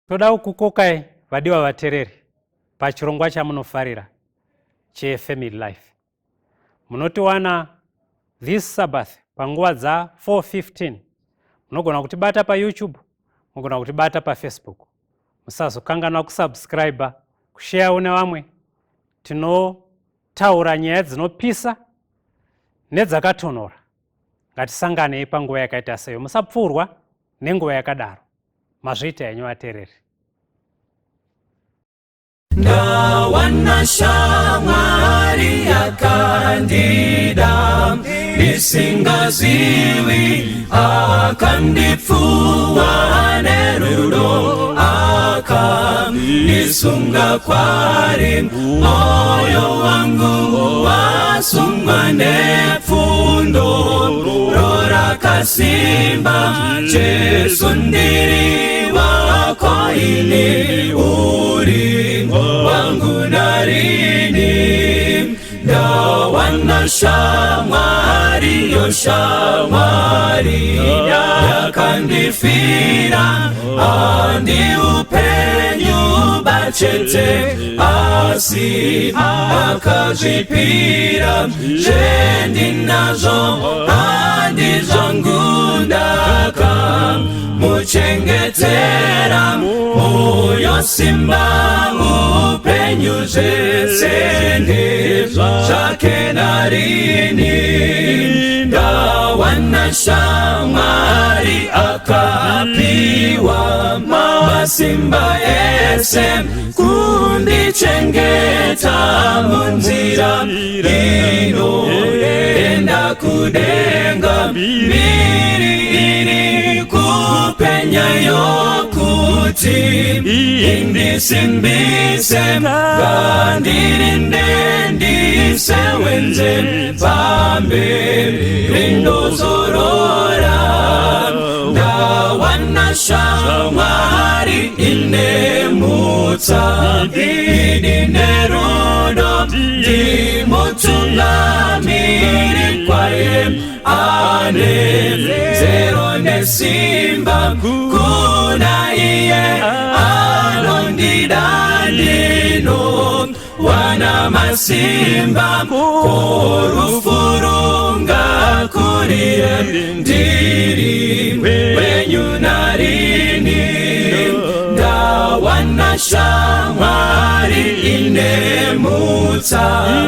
Toda kukokai vadiwa vatereri pachirongwa chamunofarira che-family life. Munotiwana this Sabbath panguva dza 4:15. Munogona kutibata pa YouTube, munogona kutibata pa Facebook. Musazokanganwa kusubscribe, kushare nevamwe. Tinotaura nyaya dzinopisa nedzakatonhora. Ngatisanganei panguva yakaita seyo. Musapfurwa nenguva yakadaro. Mazviita henyu vatereri. Ndawana shamwari yakandida nisingaziwi akandipfuwa nerudo akanisunga kwari moyo wangu wasungwa nepfundo rorakasimba Jesu ndiri wako ini uri wangu narini ndawana shamwari yo shamwari yakandifira andi upenyu bachete asi akazvipira zvendinazo andi zvangu ndaka muchengetera moyo simba upenyu zvesende zvake narini ndawana shamwari akapiwa masimba ese kundichengeta munzira inoenda kudenga mbiri iri kupenya yokuti indisimbise ngandirinde ndisewenze pamberi ndozorora ndawana shamwari inemutsa idine rudo ndimutungamiri kwaye ane zero nesimba kuna iye anondida ndino wana masimba korufurunga kuriye ndiri wenyu narini ndawana shamwari inemutsa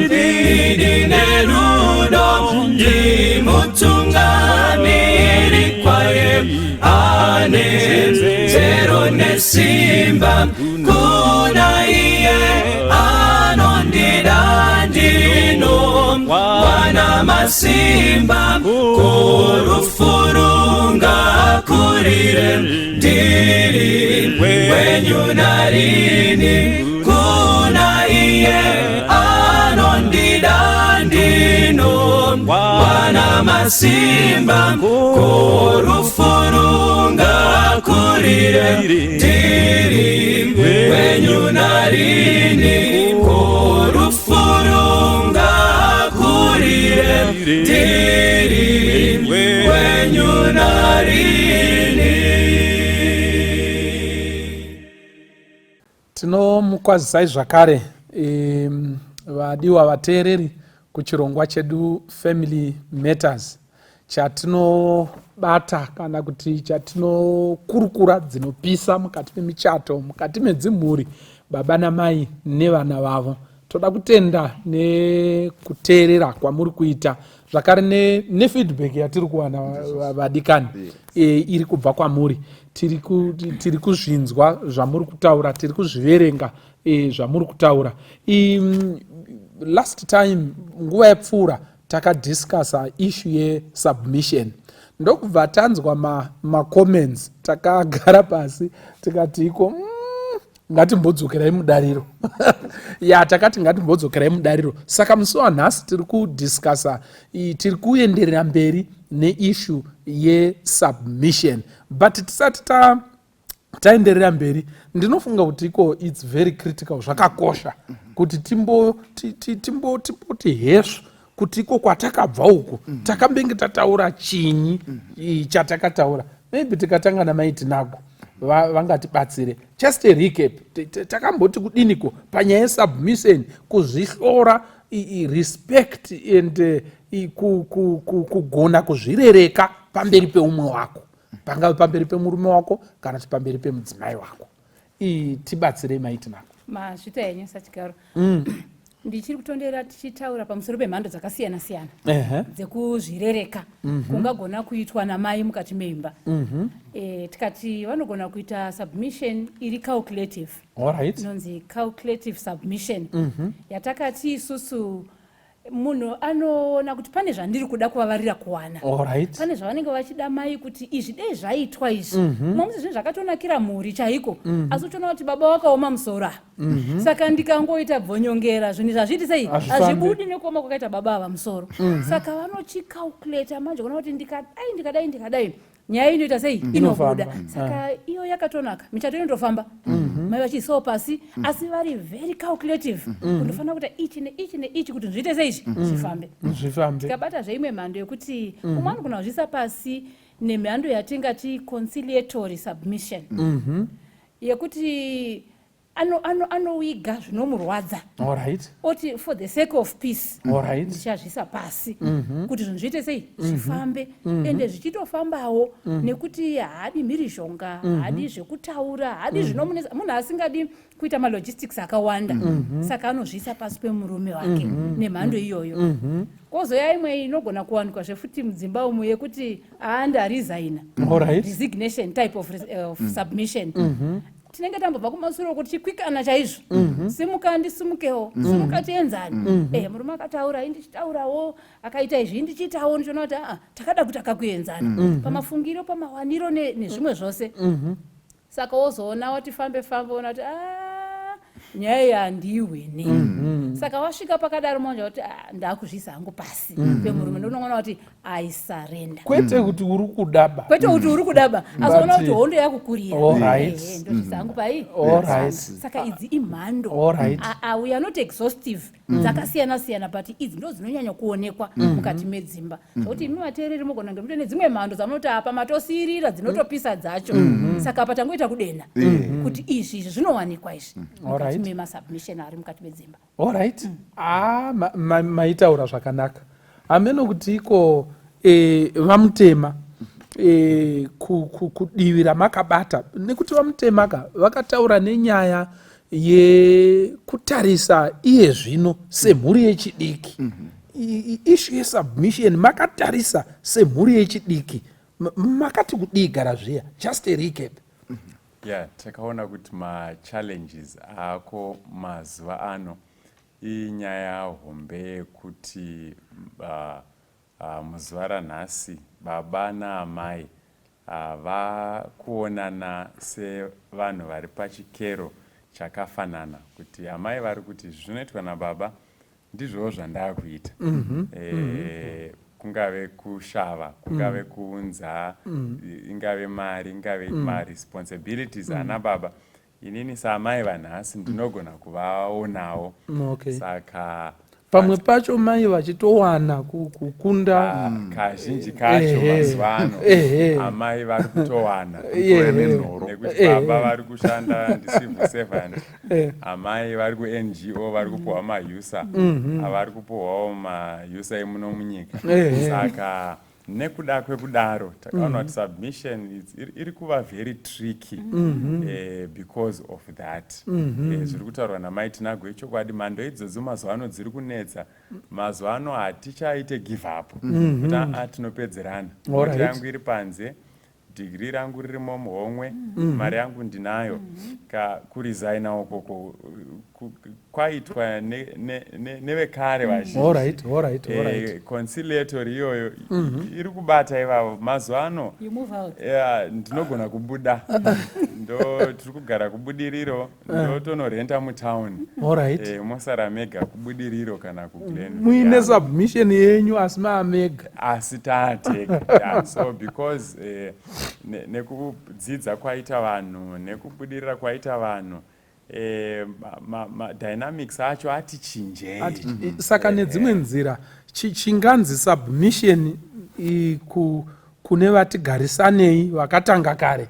idine rudo ndimutungamiri kwaye ane zero nesimba kuna iye anondida ndino wana masimba korufurunga kurire ndiri wenyu narini kuna iye anondida ndino wana masimba korufurunga kurire ndiri wenyu narini korufurunga kurire ndiri wenyu narini. Tinomukwazisai zvakare vadiwa vateereri kuchirongwa chedu Family Matters chatinobata kana kuti chatinokurukura dzinopisa mukati memichato, mukati medzimhuri, baba namai nevana vavo. Toda kutenda nekuteerera kwamuri kuita zvakare nefeedback yatiri kuwana vadikani iri kubva kwamuri. Tiri kuzvinzwa zvamuri kutaura, tiri kuzviverenga zvamuri kutaura. Last time nguva yapfuura takadiscussa issue ye-submission. Ndokubva tanzwa ma-comments, takagara pasi tikati iko ngatimbodzokerai mudariro. Takati ngatimbodzokerai mudariro. Saka musi wanhasi tiri kudiscussa, tiri kuenderera mberi neissue ye-submission. But tisati taenderera mberi, ndinofunga kuti iko it's very critical, zvakakosha kuti timboti hezvo kuti iko kwatakabva uku takambenge tataura chinyi chatakataura. Maybe tikatanga namaiti nago vangatibatsire. Just a recap, takamboti kudiniko panyaya yesubmission, kuzvihlora, respect and kugona kuzvirereka pamberi peumwe wako, pangave pamberi pemurume wako kana kuti pamberi pemudzimai wako. Tibatsirei maitinako. Mazvita henyu sachigaro. Ndichiri kutondera tichitaura pamusoro pemhando dzakasiyana siyana dzekuzvirereka kungagona kuitwa namai mukati meimba. Tikati vanogona kuita submission iri calculative. Inonzi calculative submission. Yatakati isusu munhu anoona kuti pane zvandiri kuda kuvavarira kuwana. Pane zvavanenge vachida mai kuti izvi dei zvaitwa izvi. Mamusi zvinhu zvakatonakira mhuri chaiko. Asi uchiona kuti baba wakaoma musoro. Saka ndikangoita bvonyongera zvinhu zvazviti sei hazvibudi nekuoma kwakaita baba ava musoro. Saka vanochicalculate manje kuona kuti ndikadai nyaya inoita sei inobuda. Saka iyo yakatonaka, michato inotofamba mai vachiisawo pasi asi vari very calculative. Kundofanira kuita ichi neichi kuti zviite sei zvifambe. Tikabata zveimwe mhando yekuti umwe anogona kuzviisa pasi nemhando yatingati conciliatory submission yekuti anowiga zvinomurwadza. Oti for the sake of peace ndichazvisa pasi kuti zvinhu zviite sei zvifambe. Ende zvichitofambawo nekuti haadi mhirizhonga, haadi zvekutaura, haadi zvinomunesa. Munhu asingadi kuita malogistics akawanda, saka anozvisa pasi pemurume wake nemhando iyoyo. Kozoya imwe inogona kuwanikwa zvefuti mudzimba umu yekuti ndaresigna, resignation type of submission. Tinenge tambobva kumasuro kuti chikwikana chaizvo. Simuka ndisimukewo, simuka tienzani. Murume akataura ndichitaurawo, akaita izvi ndichitawo, ndichiona kuti takada kuti akakuenzana pamafungiro, pamawaniro nezvimwe zvose. Saka wozoona wati fambe ona kuti nyaya yandiwini. Saka wasvika pakadaro manje kuti ndakuzvisa hangu pasi pemurume, ndonoona kuti I surrender. Kwete kuti uri kudaba. Asi unoona kuti hondo yakukurira. Ndozvisa hangu pai. Saka idzi imhando. We are not exhaustive. Dzakasiyana siyana but idzi ndo dzinonyanya kuonekwa mukati medzimba. Kuti imi vateereri mugona ngemuto nedzimwe mhando dzamunoti apa matosirira dzinotopisa dzacho. Saka patangoita kudena kuti izvi zvinowanikwa izvi. Mema submission ari mukati medzimba. Maitaura zvakanaka. Ameno kuti iko vamutema kudivira makabata nekuti vamutemaka vakataura nenyaya yekutarisa iye zvino semhuri yechidiki. Issue yesubmission makatarisa semhuri yechidiki. Makati kudii gara zviya? Just a recap. Takaona kuti ma-challenges ako mazuva ano inyaya hombe kuti muzuva ranhasi baba naamai vakuonana sevanhu vari pachikero chakafanana, kuti amai vari kuti zvinoitwa nababa ndizvowo zvandakuita. Kungave kushava, kungave kuunza, ingave mari, ingave ma-responsibilities ana baba. Inini saamai vanhasi ndinogona kuvaonawo. Saka pamwe pacho mai vachitowana kukunda kazhinji kacho mazuva ano amai vari kutowana nekuti baba vari kushanda ndicivil servant, amai vari ku-NGO vari kupuhwa mahusa, avari kupuhwawo mahusa emuno munyika. Saka nekuda kwekudaro takaona kuti submission iri kuva very tricky because of that. Zviri kutaurwa namai Tinago yechokwadi, mhando idzodzo mazuva ano dziri kunetsa. Mazuva ano hatichaite give up kuti tinopedzerana. Moti yangu iri panze, degree rangu ririmo muhomwe, mari yangu ndinayo. Kuresigna ukoko kwaitwa nevekare vazhinji. Conciliatory iyoyo iri kubata ivavo. Mazuva ano ndinogona kubuda, tiri kugara kubudiriro, ndotonorenta mutauni. Mosara mega kubudiriro kana kuGlen. Muine submission yenyu asi maamega. Asi taatega. So because nekudzidza kwaita vanhu, nekubudirira kwaita vanhu, dynamics acho ati chinjei. Saka nedzimwe nzira chinganzi submission kune vatigarisanei vakatanga kare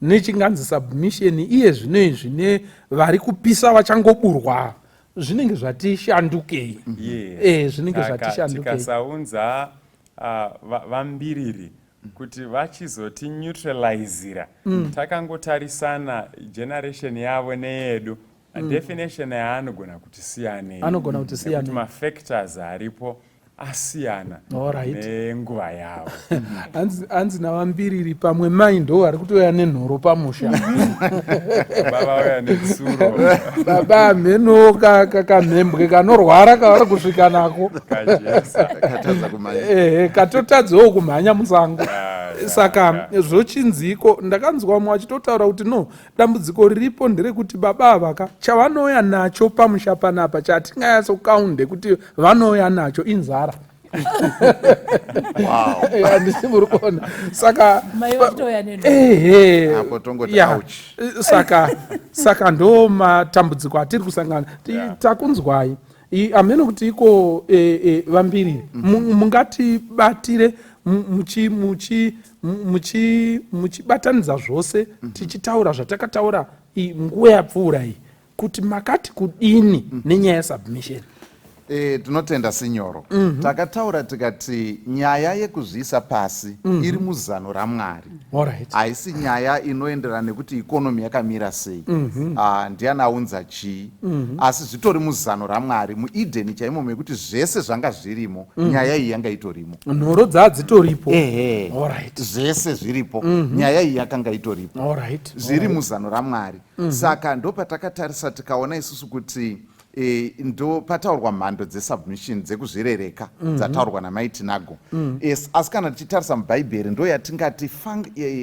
nechinganzi submission iye zvinoizvi nevari kupisa vachangoburwa zvinenge zvatishandukei. Zvinenge zvatishandukei tikasaunza vambiriri kuti vachizoti neutralizira takangotarisana generation yavo neyedu definition yaanogona kuti siyanei, anogona kuti siyanei, mafactors aripo asiyana nenguva yavo. Hanzi navambiriri pamwe mai ndo vari kutoya nenhoro pamusha baba uya nesuro baba amheno kamhembwe kanorwara kavari kusvika nako katotadzawo kumhanya musango. Saka zvochinziko ndakanzwa mumwe achitotaura kuti no, dambudziko riripo nderekuti baba avaka chavanoya nacho pamusha panapa chatinganyatsokaunde kuti vanouya nacho inzara. Handisi muri kuona. Saka ndo matambudziko atiri kusangana. Takunzwai amene kuti iko vambiriri mungatibatire muchibatanidza zvose tichitaura zvatakataura nguva yapfuura iyi kuti makati kudini nenyaya yesubmission. Tinotenda sinyoro. Takataura tikati nyaya yekuzviisa pasi iri muzano raMwari. Haisi nyaya inoenderana nekuti ikonomi yakamira sei, ndiani aunza chii, asi zvitori muzano raMwari muEden chaimo mekuti zvese zvanga zvirimo nyaya iyi yanga itorimo. Nhoro dzitoripo. Zvese zviripo nyaya iyi yakanga itoripo. Zviri muzano raMwari. Saka ndopatakatarisa tikaona isusu kuti ndo pataurwa mhando dzesubmission dzekuzvirereka dzataurwa namaitinago. Asi kana tichitarisa mubhaibheri ndo yatingati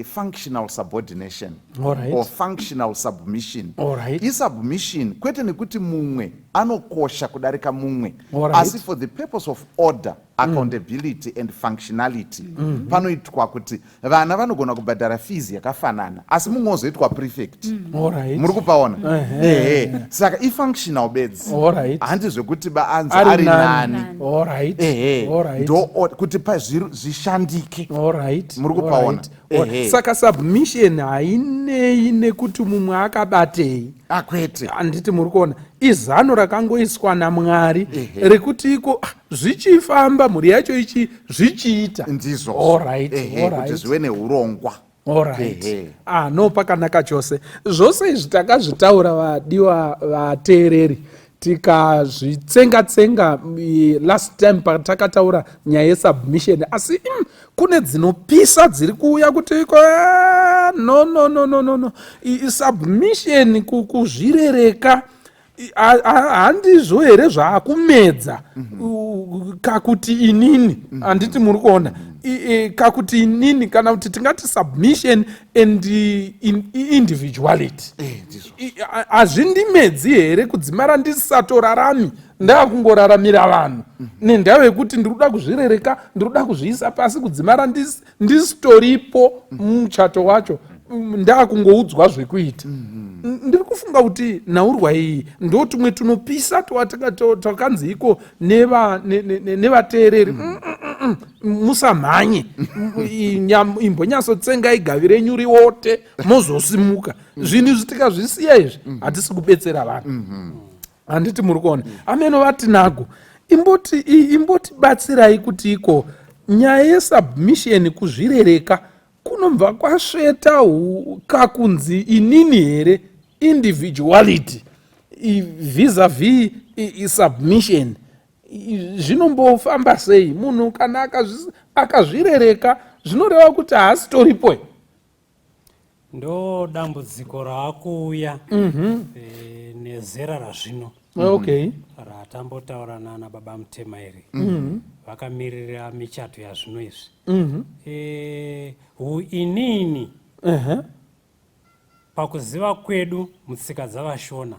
functional subordination or functional submission. Isubmission kwete nekuti mumwe anokosha kudarika mumwe, asi for the purpose of order, accountability and functionality. Panoitwa kuti vana vanogona kubhadhara fees yakafanana asi mumwe ozoitwa prefect. Muri kupaona? Saka ifunctional bedzi. Handi zvekuti baanzi ari nani. Ndo kuti zvishandike. Muri kupaona? Saka submission hainei nekuti mumwe akabatei. Akwete. Handiti muri kuona. Izano rakangoiswa naMwari rekuti iko zvichifamba mhuri yacho ichi zvichiita. Ndizvo. Kuti zvive neurongwa. No, pakanaka chose. Zvose izvi takazvitaura vadiwa vateereri. Tikazvitsenga last time patakataura nyaya yesubmission, asi kune dzinopisa dziri kuuya kuti no submission kuzvirereka handizvo here zvaakumedza kakuti inini. Handiti muri kuona kakuti inini kana kuti tingati submission and individuality. Hazvindimedzi here kudzimara ndisatorarami ndakungoraramira vanhu nendava kuti ndikuda kuzvirereka, ndikuda kuzviisa pasi kudzimara ndisitoripo muchato wacho ndakungoudzwa zvekuita. Ndiri kufunga kuti naurwa iyi ndo tumwe tunopisa twakanzi iko nevateereri. Musamhanye, imbonyatsotsengai gavi renyu riwote mozosimuka. Zvinhu zvitikazvisiya izvi hatisi kubetsera vanhu. Handiti muri kuona. Ameno vatinago imbotibatsirai kuti iko nyaya yesubmission kuzvirereka kunobva kwasveta kakunzi inini here individuality vis-a-vis submission. Zvinombofamba sei? Munhu kana akazvirereka zvinoreva kuti haasitoripo. Ndo dambudziko raakuuya nezera razvino ratambotaura nana baba mutema iri vakamirira michato yazvino izvi. Inini pakuziva kwedu mutsika dzavashona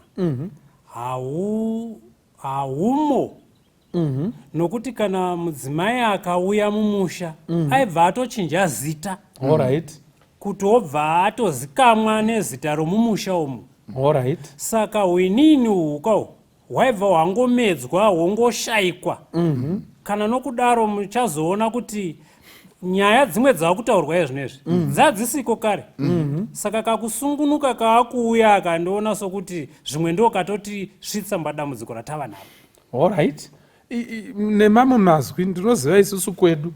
haumo. Nokuti kana mudzimai akauya mumusha aibva atochinja zita kuti obva atozikamwa nezita romumusha umu. Saka uinini uhuka hwaibva hwangomedzwa hwongoshayikwa. Kana nokudaro muchazoona kuti nyaya dzimwe dzavakutaurwa izvinezvi dzadzisiko kare. Saka kakusungunuka kaakuuya akandiona sokuti zvimwe ndo katoti svitsa mbadambudziko ratava naro. Alright. Nemamwe mazwi ndinoziva isusu kwedu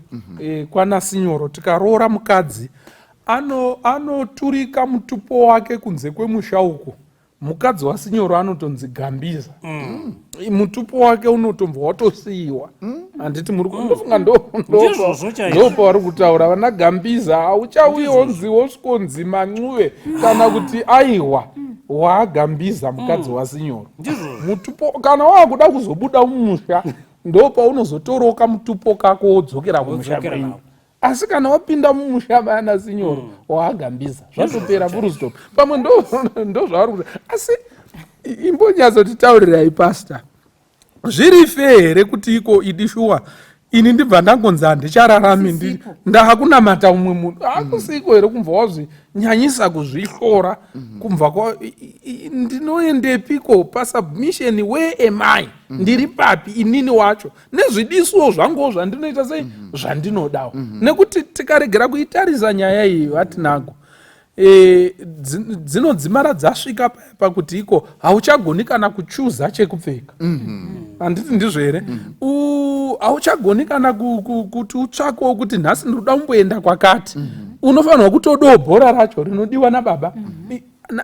kwana Sinyoro tikaroora mukadzi anoturika mutupo wake kunze kwemusha uko. Mukadzi waSinyoro anotonzi Gambiza. Mutupo wake unotombwa watosiyiwa. Handiti muri kundofunga ndo pavari kutaura vana Gambiza hauchauyi wonzi woskonzi Mancuve kana kuti aiwa waGambiza mukadzi waSinyoro. Mutupo kana wakuda kuzobuda mumusha ndo paunozotoroka mutupo kako wodzokera kumusha kwenyu. Asi kana wapinda mumusha vana Sinyoro waGambiza zvatopera full stop. Pamwe ndo zvavari kuti asi imbonyazotitaurirai pastor. Zviri here kuti iko idishuwa ini ndibva ndangonzi handichararami ndakunamata umwe munhu akusiko here kumva wazvinyanyisa kuzvihlora kumva ndinoendepiko pasubmission where am I ndiri papi inini wacho nezvidisuwo zvanguwo zvandinoita sei zvandinodawo nekuti tikaregera kuitarisa nyaya iyi vatinago dzinodzimara dzasvika pakuti iko hauchagoni kana kuchuza chekupfeka. Handiti ndizvo here? Hauchagoni kana kuti utsvakewo kuti nhasi ndinoda kumboenda kwakati. Unofanirwa kutodawo bhora racho rinodiwa nababa.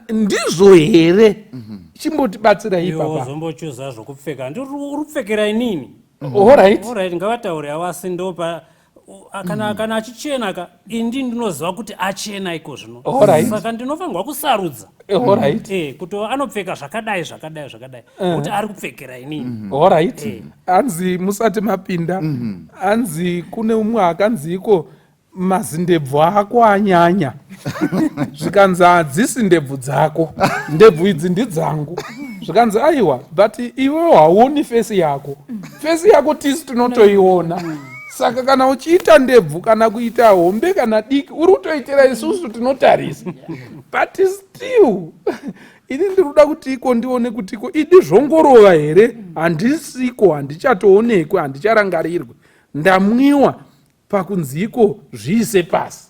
Ndizvo here? Chimbotibatsira ipapa. Zombochuza zvokupfeka. Ndiri kupfekera inini. Alright. Alright, ngavataure awasi ndopa kana achichena ka indi ndinoziva kuti achena iko zvino. Saka ndinofanirwa kusarudza. Alright. Kuti anopfeka zvakadai kuti ari kupfekera inini. Alright. Anzi musati mapinda. Anzi kune umwe akanzi iko mazindebvu ako anyanya. Zvikanzi hadzisi ndebvu dzako. Ndebvu idzi ndidzangu. Zvikanzi aiwa but iwe hauoni fesi yako. Fesi yako tisi tinotoiona. Saka kana uchiita ndebvu kana kuita hombe kana diki uri kutoitira isusu tinotarisa. But still ini ndiruda kuti iko ndione kuti iko idi zvongorova here handisiko handichatoonekwe handicharangarirwe ndamwiwa pakunzi iko zviise pasi.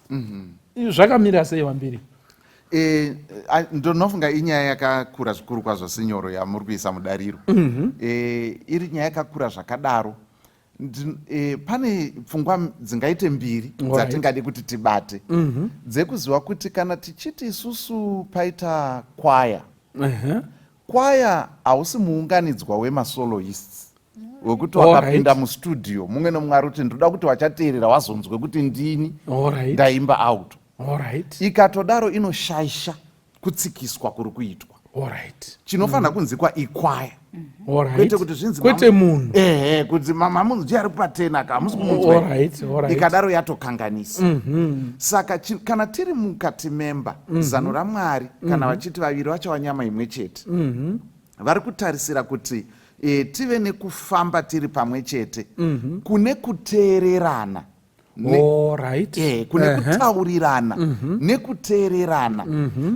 Zvakamira sei Wambiri? Ndinofunga inyaya yakakura zvikuru kwazvo Sinyoro yamuri kuisa mudariro. Iri nyaya yakakura zvakadaro. Pane pfungwa dzingaite mbiri dzatingade kuti tibate. Dzekuziva kuti kana tichiti isusu paita kwaya. Kwaya hausi muunganidzwa wemasoloists. Wekuti wakapinda mustudio mumwe nomumwe ari kuti ndoda kuti wachateerera wazonzwe kuti ndini ndaimba auto. Ikatodaro inoshaisha kutsikiswa kuri kuitwa. Chinofanira kunzikwa ikwaya. Kwete kuti zvinzi kwete munhu. Kuti mama munhu ndiye ari kupatena ka hamusi kumunzwa. Ikadaro yatokanganisa. Saka kana tiri mukati memba zano raMwari kana vachiti vaviri vacho vanyama imwe chete. Vari kutarisira kuti tive nekufamba tiri pamwe chete kune kuteererana. Kune kutaurirana nekuteererana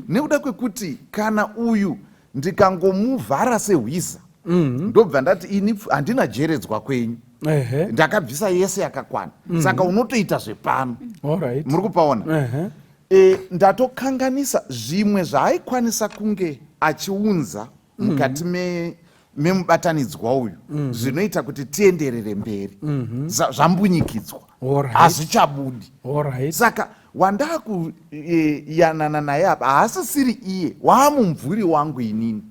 nekuda kwekuti kana uyu ndikangomuvhara sehwiza ndobva ndati ini handina jeredzwa kwenyu ndakabvisa yese yakakwana saka unotoita zvepano muri kupaona ndatokanganisa zvimwe zvaaikwanisa kunge achiunza mukati memubatanidzwa uyu zvinoita kuti tienderere mberi zvambunyikidzwa hazvichabudi. Saka wandaa kuyanana naye apa haasisiri iye waamumvuri wangu inini.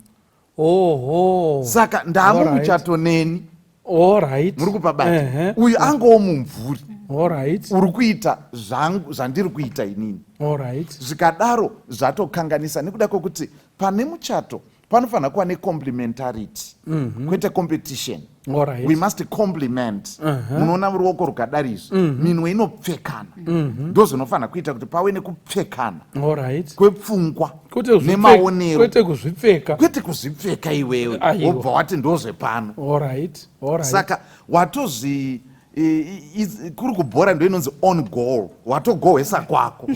Saka ndaamumuchato neni. Muri kupabata uyu angowo mumvuri uri kuita zvandiri kuita inini. Zvikadaro zvatokanganisa nekuda kwekuti pane muchato panofanira kuva necomplementarity kwete competition. We must complement. Munoona ruoko rukadarizve minwe inopfekana ndo zvinofanira kuita kuti pave nekupfekana kwepfungwa nemaonero kwete kuzvipfeka iwewe wobva wati ndozvepano. Saka watozvi kuri kubhora ndo inonzi on goal watogohwesa kwako.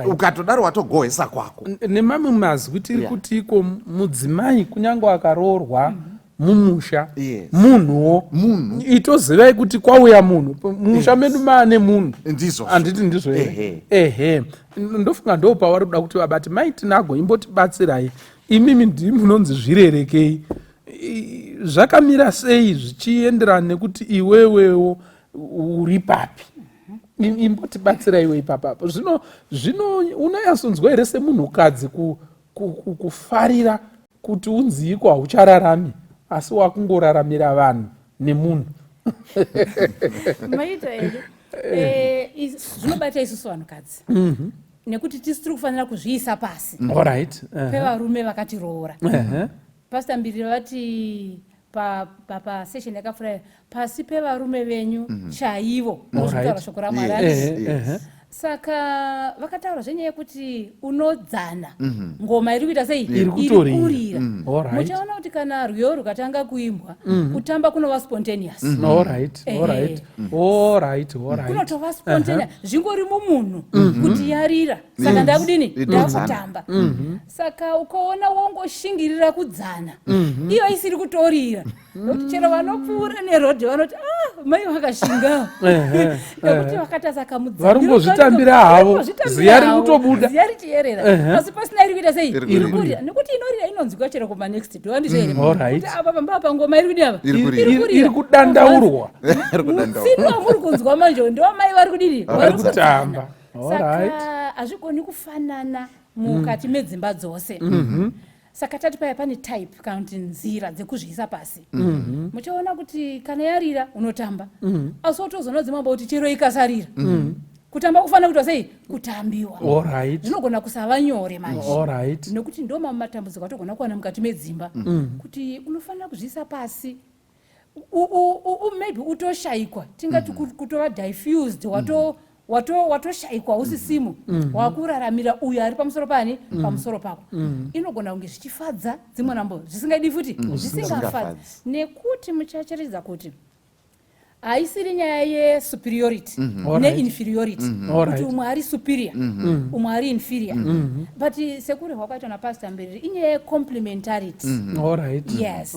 Ukatodaro watogohwesa kwako. Nemamwe mazwi tiri kuti iko mudzimai kunyange akaroorwa mumusha Yes. munhuwo itozivai kuti kwauya munhu mumusha medu maane munhu Ndizvo. handiti ndizvo Ehe. ehe ndofunga ndo pavari kuda kuti vabati maitinago imbotibatsirai imimi ndimunonzi zvirerekei zvakamira sei zvichienderana nekuti iwewewo uri papi imbotibatsiraiwo ipapapo zvino unonyatsonzwa here semunhukadzi kufarira kuti unziiko hauchararami asi wakungoraramira vanhu nemunhu maita here zvinobata isusu vanhukadzi nekuti tisi tiri kufanira kuzviisa pasi alright pevarume vakatiroora pastor Mbira vati pasession yakafura pasi pevarume venyu chaivo nozvitaura shoko raMwari saka vakataura zvenyaya yekuti unodzana ngoma iri kuita sei iri kurira muchaona kuti kana rwiyo rukatanga kuimbwa kutamba kunova spontaneous kunotova spontaneous zvingori mumunhu kuti yarira saka ndakudini ndakutamba saka ukaona wongoshingirira kudzana iyo isiri kutorira nokuti chero vanopfuura nerodhi vanoti mai vakashinga nekuti vakata saka tambira havo ziya riri kutobuda ziya richiyerera asi pasina iri kuita sei iri kurira nekuti inorira inonzwika chero kuma next door handizvo here kuti apa pamba pangoma iri kudini apa iri kudandaurwa musindo wamuri kunzwa manje ndiwa mai vari kudini vari kutamba saka hazvigoni kufanana mukati medzimba dzose saka tati paya pane type kana kuti nzira dzekuzviisa pasi muchaona kuti kana yarira unotamba asi wotozonodzimamba kuti chero ikasarira kutamba kufanira kuitwa sei kutambiwa zvinogona kusava nyore manje nekuti ndo mamwe matambudziko atogona kuwana mukati medzimba kuti unofanira kuzviisa pasi maybe utoshayikwa tingati kutova diffused watoshayikwa usisimu wakuraramira uyo ari pamusoro pani pamusoro pako inogona kunge zvichifadza dzimwe nambo zvisingaidi futi zvisingafadzi nekuti muchacheredzwa kuti haisiri nyaya yesuperiority neinferiority kuti umwe ari superior umwe ari inferior but sekurehwa kwaitwa napastor Mbira inyaya yecomplementarity yes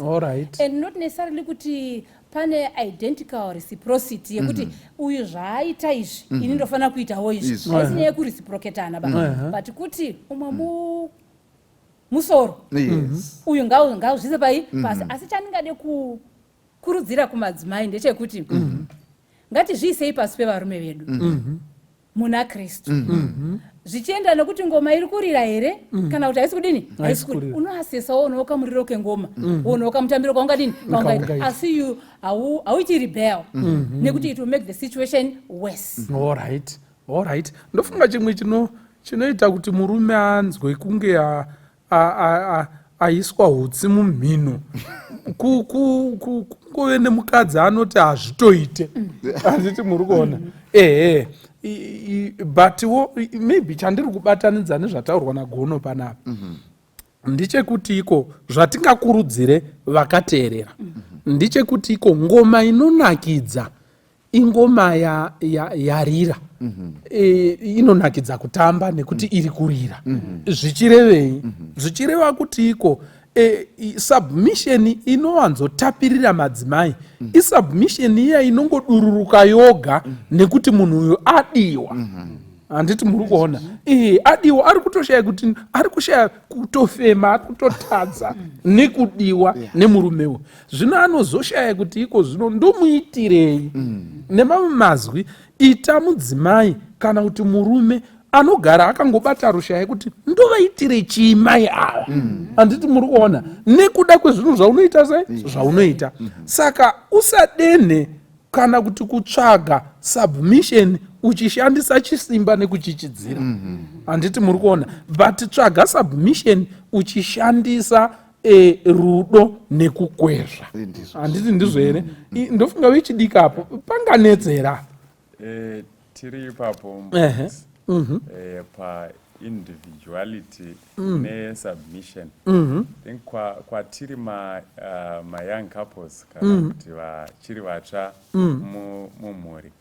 and not necessarily kuti pane identical reciprocity yekuti uyu zvaaita izvi ini ndofanira kuitawo izvi haisi nyaya yekureciprocatana but kuti umwe musoro uyu ngauzvise pai pasi asi chandingade kurudzira kumadzimai ndechekuti ngatizviisei pasi pevarume vedu muna Kristu zvichienda nekuti ngoma iri kurira here kana kuti haisi kudini haisi kurira unoasesa woonoka muriro kengoma woonoka mutambiro kwaungadini kwaungaita asi hauiti rebel nekuti it will make the situation worse alright ndofunga chimwe chinoita kuti murume anzwe kunge aiswa hutsi mumhino kungove nemukadzi anoti hazvitoite handiti muri kuona butwo maybe chandiri kubatanidza nezvataurwa nagono panapa ndichekuti iko zvatingakurudzire vakateerera ndichekuti iko ngoma inonakidza ingoma yarira inonakidza kutamba nekuti iri kurira zvichirevei zvichireva kuti iko submission inowanzotapirira madzimai isubmission iya inongodururuka yoga nekuti munhu uyu adiwa handiti muri kuona adiwa ari kutoshaya kuti ari kushaya kutofema ari kutotadza nekudiwa nemurumewo zvino anozoshaya kuti iko zvino ndomuitirei nemamwe mazwi ita mudzimai kana kuti murume anogara akangobata rushaya kuti ndovaitirei chiimai ava handiti muri kuona nekuda kwezvinhu zvaunoita sei zvaunoita saka usadene kana kuti kutsvaga submission uchishandisa chisimba nekuchichidzira handiti muri kuona but tsvaga submission uchishandisa rudo nekukwezva handiti ndizvo here ndofunga wichidikapo panganetsera tiri ipapo pa-individuality ne-submission think kwatiri ma-young couples kana kuti vachiri vatsva mumhuri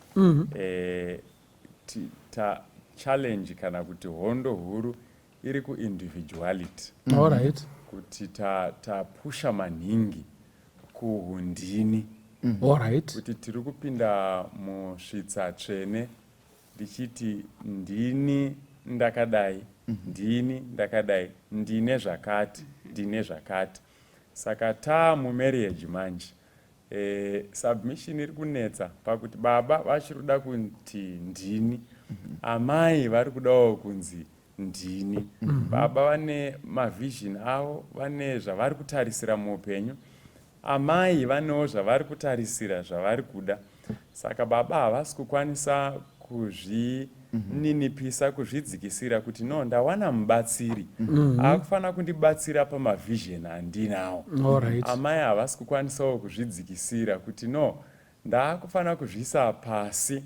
challenge kana kuti hondo huru iri ku-individuality kuti tapusha maningi kuhundini. Alright. Kuti tiri kupinda musvitsa tsvene ndichiti ndini ndakadai, ndini ndakadai, ndine zvakati, ndine zvakati. Saka mumarriage manje submission iri kunetsa pakuti baba vachiri kuda kuti ndini, amai vari kudawo kunzi ndini. Baba vane mavision avo, vane zvavari kutarisira muupenyu. Amai vanewo zvavari kutarisira zvavari kuda. Saka baba havasi kukwanisa kuzvininipisa, kuzvidzikisira kuti no, ndawana mubatsiri akufanira kundibatsira pamavision andinawo. Amai havasi kukwanisawo kuzvidzikisira kuti no, ndakufanira kuzviisa pasi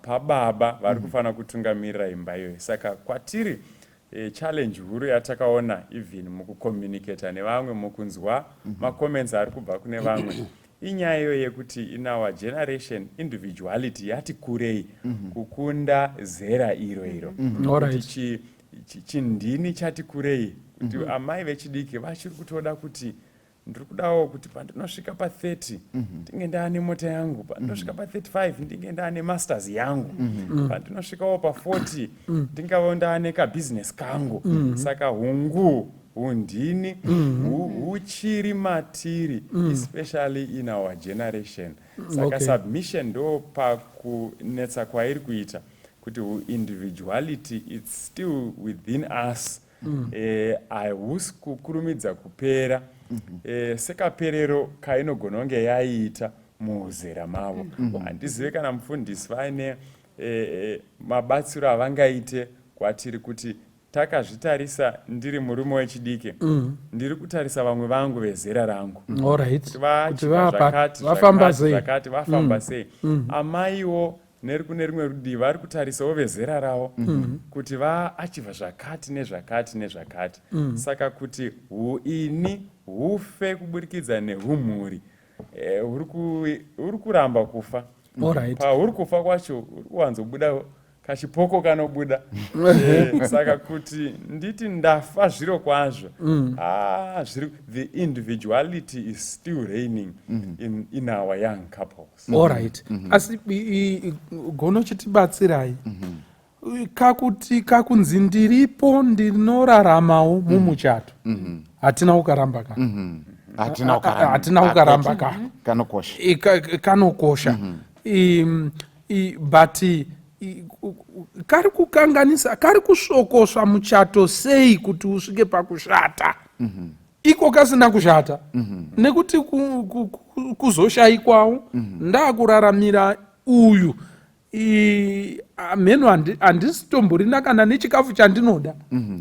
pababa vari kufanira kutungamirira imba iyoyo. Saka kwatiri challenge huru yatakaona even mukucommunicata nevamwe, mukunzwa macomments ari kubva kune vamwe, inyaya iyo yekuti in our generation individuality yati kurei kukunda zera iro. Kuti chindini chati kurei, kuti amai vechidiki vachiri kutoda kuti ndiri kudawo kuti pandinosvika pa30 ndinge ndaane mota yangu, pandinosvika pa35 ndinge ndaane masters yangu, pandinosvikawo pa40 ndingawo ndaane kabusiness kangu. Saka hundini huchiri matiri, especially in our generation. Saka submission ndo pakunetsa kwairi kuita kuti individuality it's still within us. Hahusi kukurumidza kupera sekaperero kainogona kunge yaita muzera mavo. Handizive kana mufundisi vaine mabatsiro avangaite kwatiri kuti takazvitarisa ndiri murume wechidiki, ndiri kutarisa vamwe vangu vezera rangu kuti vafamba sei. Amaiwo neri kune rimwe rudivi vari kutarisawo vezera ravo kuti vaachivha zvakati nezvakati nezvakati. Saka kuti ini hufe kuburikidza nehumhuri huri kuramba kufa. Pahuri kufa kwacho huri kuwanzobuda kachipoko kanobuda. Saka kuti nditi ndafa zviro kwazvo, the individuality is still reigning in our young couples. Alright. Asi gono chitibatsirai kakuti kakunzi ndiripo ndinoraramawo mumuchato, hatina kukaramba ka hatina kukaramba ka kanokosha. But kari kukanganisa, kari kusvokoswa muchato sei kuti usvike pakushata? Iko kasina kushata nekuti kuzoshayikwawo ndakuraramira uyu mhenu handisitomborina kana nechikafu chandinoda,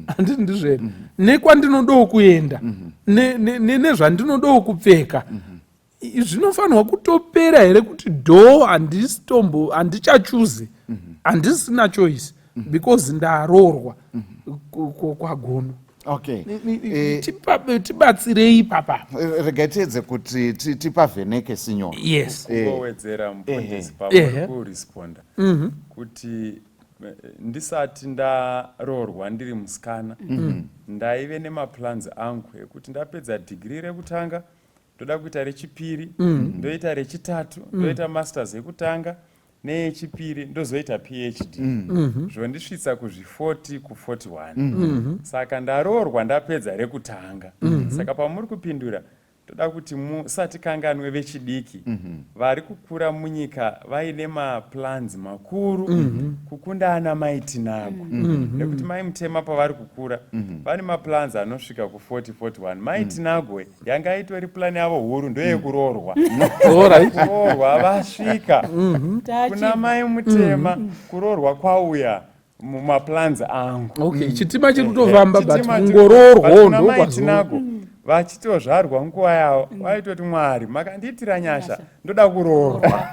handiti ndizvere, nekwandinodawo kuenda, nezvandinodawo kupfeka. Zvinofanirwa kutopera here kuti handichachuze, handisina choice because ndarorwa kwagono. Tibatsirei papa. Regai tiedze kuti tipavheneke sinyora. Yes. Kungowedzera mupundisi pamuri kuresponda kuti ndisati ndarorwa ndiri musikana, ndaive nemaplans angu ekuti ndapedza degree rekutanga ndoda kuita rechipiri, ndoita rechitatu, ndoita masters yekutanga, neyechipiri ndozoita PhD. Zvondisvitsa kuzvi40 ku41. Saka ndaroorwa ndapedza rekutanga. Saka pamuri kupindura toda kuti musati kanganwe vechidiki vari kukura munyika vaine maplans makuru kukunda ana mai tinagwa. Nekuti mai mutema pavari kukura vane maplans anosvika ku40-41. Mai tinagwe yanga itori plan yavo huru ndoyekuroorwa. Kuroorwa vasvika kuna mai mutema, kuroorwa kwauya mumaplans angu. Chitima chiri kutofamba but kungoroorwa ndokwazo. Vachitozvarwa nguva yavo vaitoti Mwari makandiitira nyasha ndoda kuroorwa.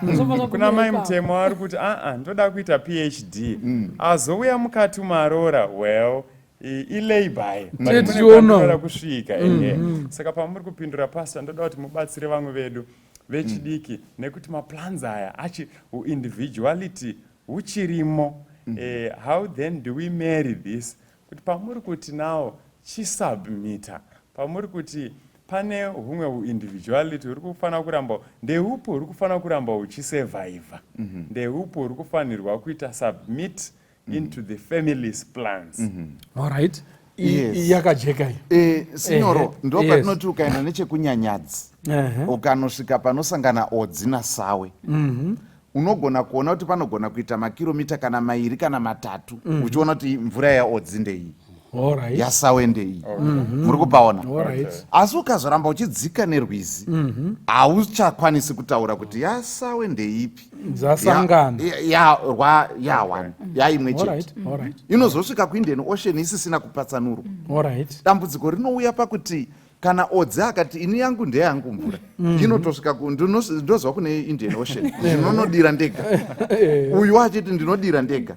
Kuna mai mutema vari kuti ndoda kuita PhD. Azouya mukati maroora, well ilabor inoda kusvika. Saka pamuri kupindura pastor, ndoda kuti mubatsire vamwe vedu vechidiki nekuti maplans aya individuality huchirimo. How then do we marry this? Kuti pamuri kuti nawo chisubmita, pamuri kuti pane humwe uindividuality uri kufanira kuramba ndeupo uri kufanira kuramba uchisurvivha ndeupo uri kufanirwa kuita submit into the family's plans. Alright. Yes. Yakajeka. Signoro, ndo patinoti ukaenda nechekunyanyadzi ukanosvika panosangana odzi nasawe unogona kuona kuti panogona kuita makiromita kana mairi kana matatu uchiona kuti mvura yaodzi ndeiyi yasawe ndeiyi muri kupaona. Asi ukazoramba uchidzika nerwizi hauchakwanisi kutaura kuti yasawe ndeipi dzasangana yawana yaimwe chete inozosvika kuindian ocean isisina kupatsanurwa. Dambudziko rinouya pakuti kana odzi akati ini yangu ndeyangu mvura inotosvika ndozva kune indian ocean ndinonodira ndega uyu achiti ndinodira ndega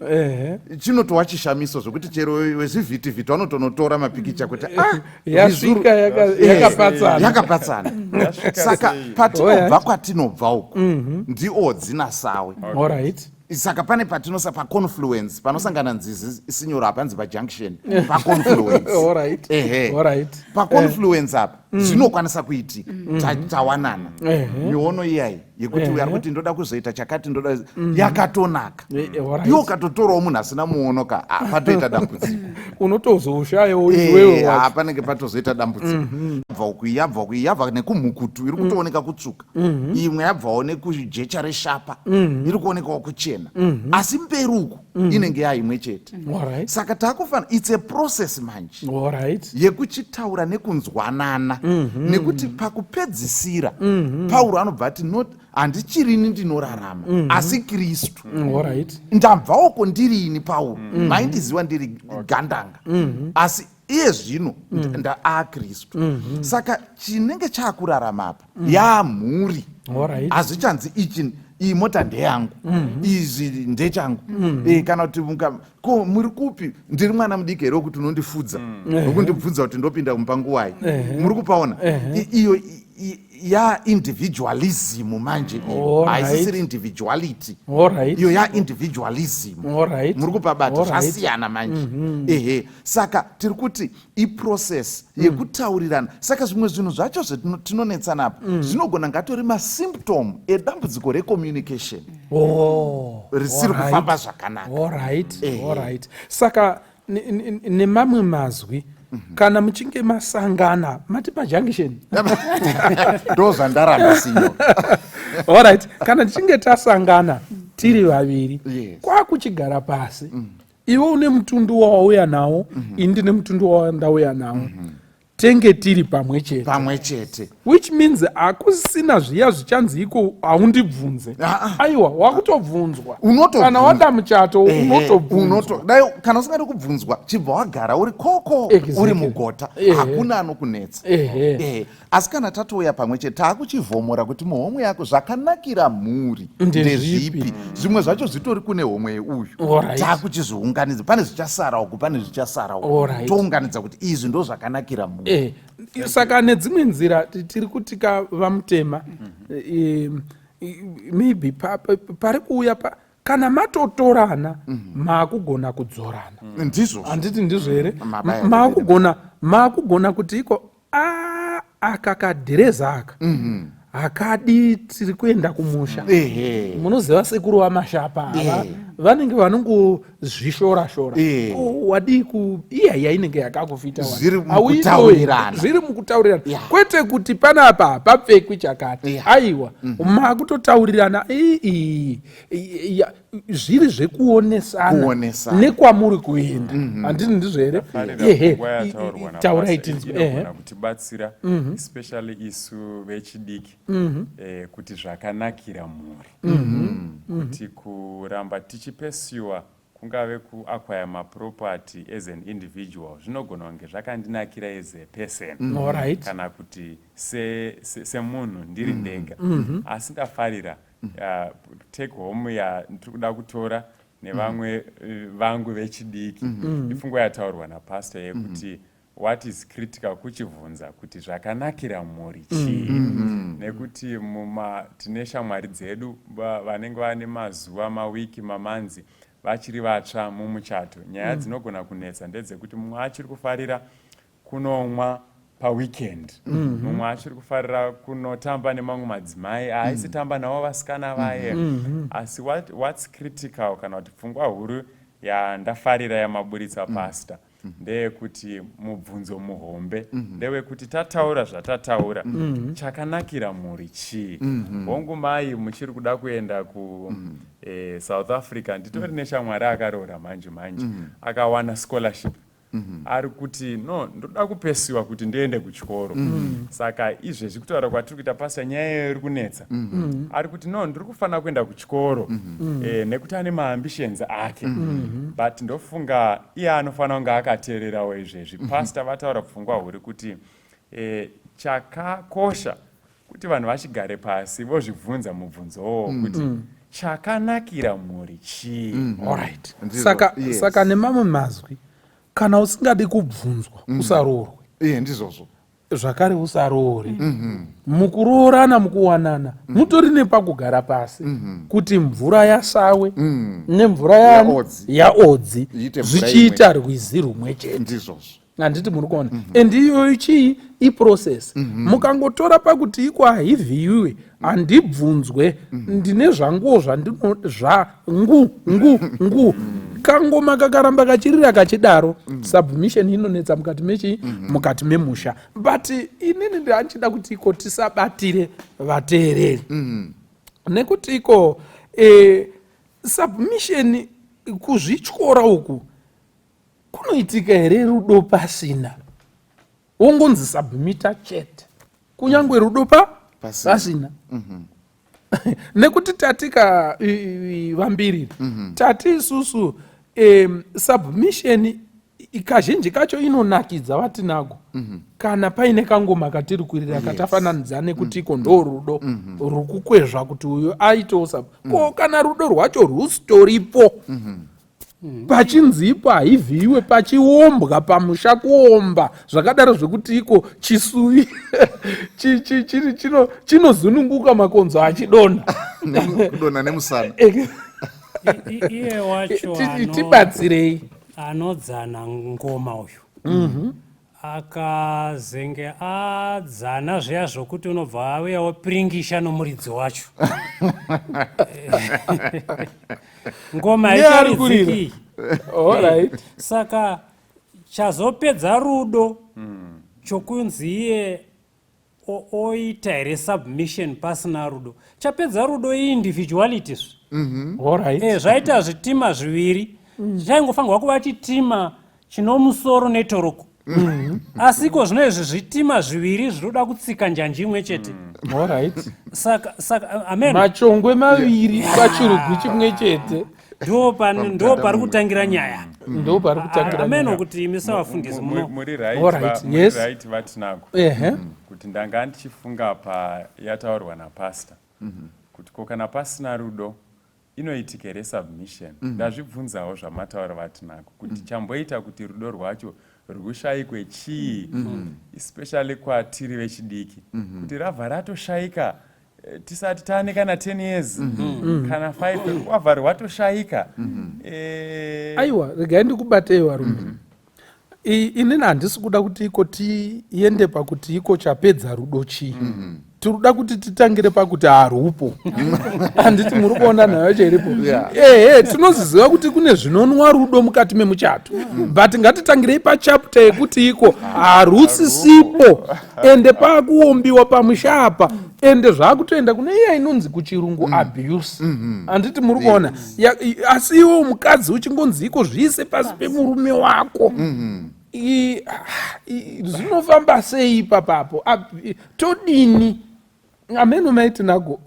chinotova chishamiso zvokuti chero wezvivhitivhiti vanotonotora mapikicha kuti yasvika yakapatsana. Saka patinobva kwatinobva uku ndiodzi nasawe. Saka pane patinosa paconfluence panosangana nzizi sinyoro hapanzi pajunction paconfluence paconfluence apa zvinokwanisa kuitika tawanana miono iyayi yekuti uyari kuti ndoda kuzoita chakati ndoda yakatonaka iwo katotorawo munhu asina muono ka patoita dambudziko unotozoshayawo iwewe panenge patozoita dambudziko yabva nekumhukutu iri kutooneka kutsvuka imwe yabvawo nekujecha reshapa iri kuonekawo kuchena asi mberi uku inenge yaimwe chete. Saka takufanira it's a process manje yekuchitaura nekunzwanana nekuti pakupedzisira Pauro anobva ati handichirini ndinorarama asi Kristu ndabvawoko ndirini Pauro maindiziva ndiri gandanga asi iye zvino ndaakristu saka chinenge chakurarama apa yamhuri hazvichanzi ichi iyi mota ndeyangu izvi ndechangu kana kuti ko muri kupi ndiri mwana mudiki here wekuti unondifudza wekundibvunza kuti ndopinda mumbanguwai muri kupaona iyo individualism manje haisisiri individuality iyo individualism muri kupabata zvasiyana manje saka tiri kuti iprocess yekutaurirana saka zvimwe zvinhu zvacho zvetinonetsana apa zvinogona ngatori masymptom edambudziko recommunication risiri kufamba zvakanaka. Saka nemamwe mazwi kana muchinge masangana mati pajunction ndozvandaramba siyo alright kana tichinge tasangana tiri vaviri kwakuchigara pasi iwe une mutundu wawauya nawo ini ne mutundu wandauya nawo tenge tiri pamwe chete which means akusina zviya zvichanzi iko haundibvunze aiwa wakutobvunzwa kana wada muchato unotobvunzwa dai kana usingadi kubvunzwa chibva wagara uri koko uri mugota hakuna anokunetsa asi kana tatouya pamwe chete taakuchivhomora kuti muhomwe yako zvakanakira mhuri ndezvipi zvimwe zvacho zvitori kune homwe uyu taakuchizviunganidza pane zvichasara uku pane zvichasara uku tounganidza kuti izvi ndo zvakanakira mhuri saka nedzimwe nzira tiri kutika vamutema maybe pari kuuya kana matotorana maakugona kudzorana ndizvo handiti ndizvo here maakugona kuti iko aka kadhireza aka akadi tiri kuenda kumusha munoziva sekuru vamashapa ava vanenge vanongozvishora-shora wadi iyaya inenge yakakufita zviri mukutaurirana kwete kuti panapa papfekwi chakati aiwa makutotaurirana zviri zvekuonesana nekwamuri kuenda handiti ndizvo here kutibatsira especially isu vechidiki kuti zvakanakira mhuri kuti kuramba tichipesiwa kungave kuacquire maproperty as an individual zvinogona kunge zvakandinakira as a person kana kuti semunhu ndiri ndega asi ndafarira take home yandiri kuda kutora nevamwe vangu vechidiki ifungo yataurwa napastor yekuti what is critical kuchibvunza kuti zvakanakira mhuri chii nekuti tine shamwari dzedu vanenge vane mazuva mawiki mamanzi vachiri vatsva mumuchato nyaya dzinogona kunetsa ndedzekuti mumwe achiri kufarira kunomwa paweekend mumwe achiri kufarira kunotamba nemamwe madzimai haisi tamba navo vasikana vaye asi what's critical kana kuti pfungwa huru yandafarira yamaburitsa pasta ndeyekuti mubvunzo muhombe ndewekuti tataura zvatataura chakanakira mhuri chii hongu mai muchiri kuda kuenda South Africa nditori neshamwari akaroora manje akawana scholarship ari kuti no ndoda kupesiwa kuti ndiende kuchikoro saka izvezvi kutaura kwatiri kuita pasa nyaya iri kunetsa ari kuti no ndiri kufanira kuenda kuchikoro nekuti ane maambitions ake but ndofunga iye anofanira kunge akateererawo izvezvi pasta vataura pfungwa huri kuti chakakosha kuti vanhu vachigare pasi vozvibvunza mubvunzowo kuti chakanakira mhuri chii. Alright. Saka nemamwe mazwi kana usingadi kubvunzwa usaroorwe. Ndizvozvo. Zvakare usaroore. Mukuroorana mukuwanana mutori nepakugara pasi kuti mvura yasawe nemvura yaodzi zvichiita rwizi rumwe chete. Ndizvozvo. Handiti muri kuona and iyoyo chii iprocess mukangotora pakuti iko haivhiyiwe handibvunzwe ndine zvanguwo zvandinozvangu kangoma kakaramba kachirira kachidaro submission inonetsa mukati mechi mukati memusha but inini ndanchida kuti iko tisabatire vateereri nekuti iko submission kuzvityora uku kunoitika here rudo pasina wongonzi submita chete kunyangwe rudo pasina nekuti tatika vambiri tati isusu submission kazhinji kacho inonakidza vatinago kana paine kangoma katiri kuirira katafananidzana nekuti iko ndo rudo rukukwezva kuti uyo aitewo ko kana rudo rwacho rwusitoripo pachinzi ipo haivhiyiwe pachiombwa pamusha kuomba zvakadaro zvekuti iko chisui chinozununguka makonzo achidonha kudonha nemusana iye wacho tibatsirei anodzana ngoma uyu akazenge adzana zviya zvokuti unobva auyawo piringisha nomuridzi wacho ngoma icharidziki saka chazopedza rudo chokunzi iye oita here submission pasina rudo chapedza rudo individualities zvaita zvitima zviviri chaingofanirwa kuva chitima chino musoro netoroko asiko zvino izvi zvitima zviviri zvinoda kutsika njanji imwe chete saka amen machongwe maviri pachirugu chimwe chete ndo pari kutangira nyaya ameno kuti imi savafundisi muri right vatinako kuti ndanga ndichifunga payataurwa napasta kuti ko kana pasina rudo inoitika here submission ndazvibvunzawo zvamataura vatinako kuti chamboita kuti rudo rwacho rwushayikwe chii especially kwatiri vechidiki kuti rabva ratoshayika tisati taane kana 10 years kana 5 wabva rwatoshayika aiwa regai ndikubatei varume inini handisi kuda kuti iko tiende pakuti iko chapedza rudo chii tiruda kuti titangire pakuti harupo handiti muri kuona nayo chiripo tinoziziva kuti kune zvinonwa rudo mukati memuchato but ngatitangirei pachapta yekuti iko harusisipo ende pakuombiwa pamusha apa ende zvakutoenda kune iya inonzi kuchirungu abuse handiti muri kuona asi iwo mukadzi uchingonzi iko zviise pasi pemurume wako zvinofamba sei papapo todini ameno maiti nago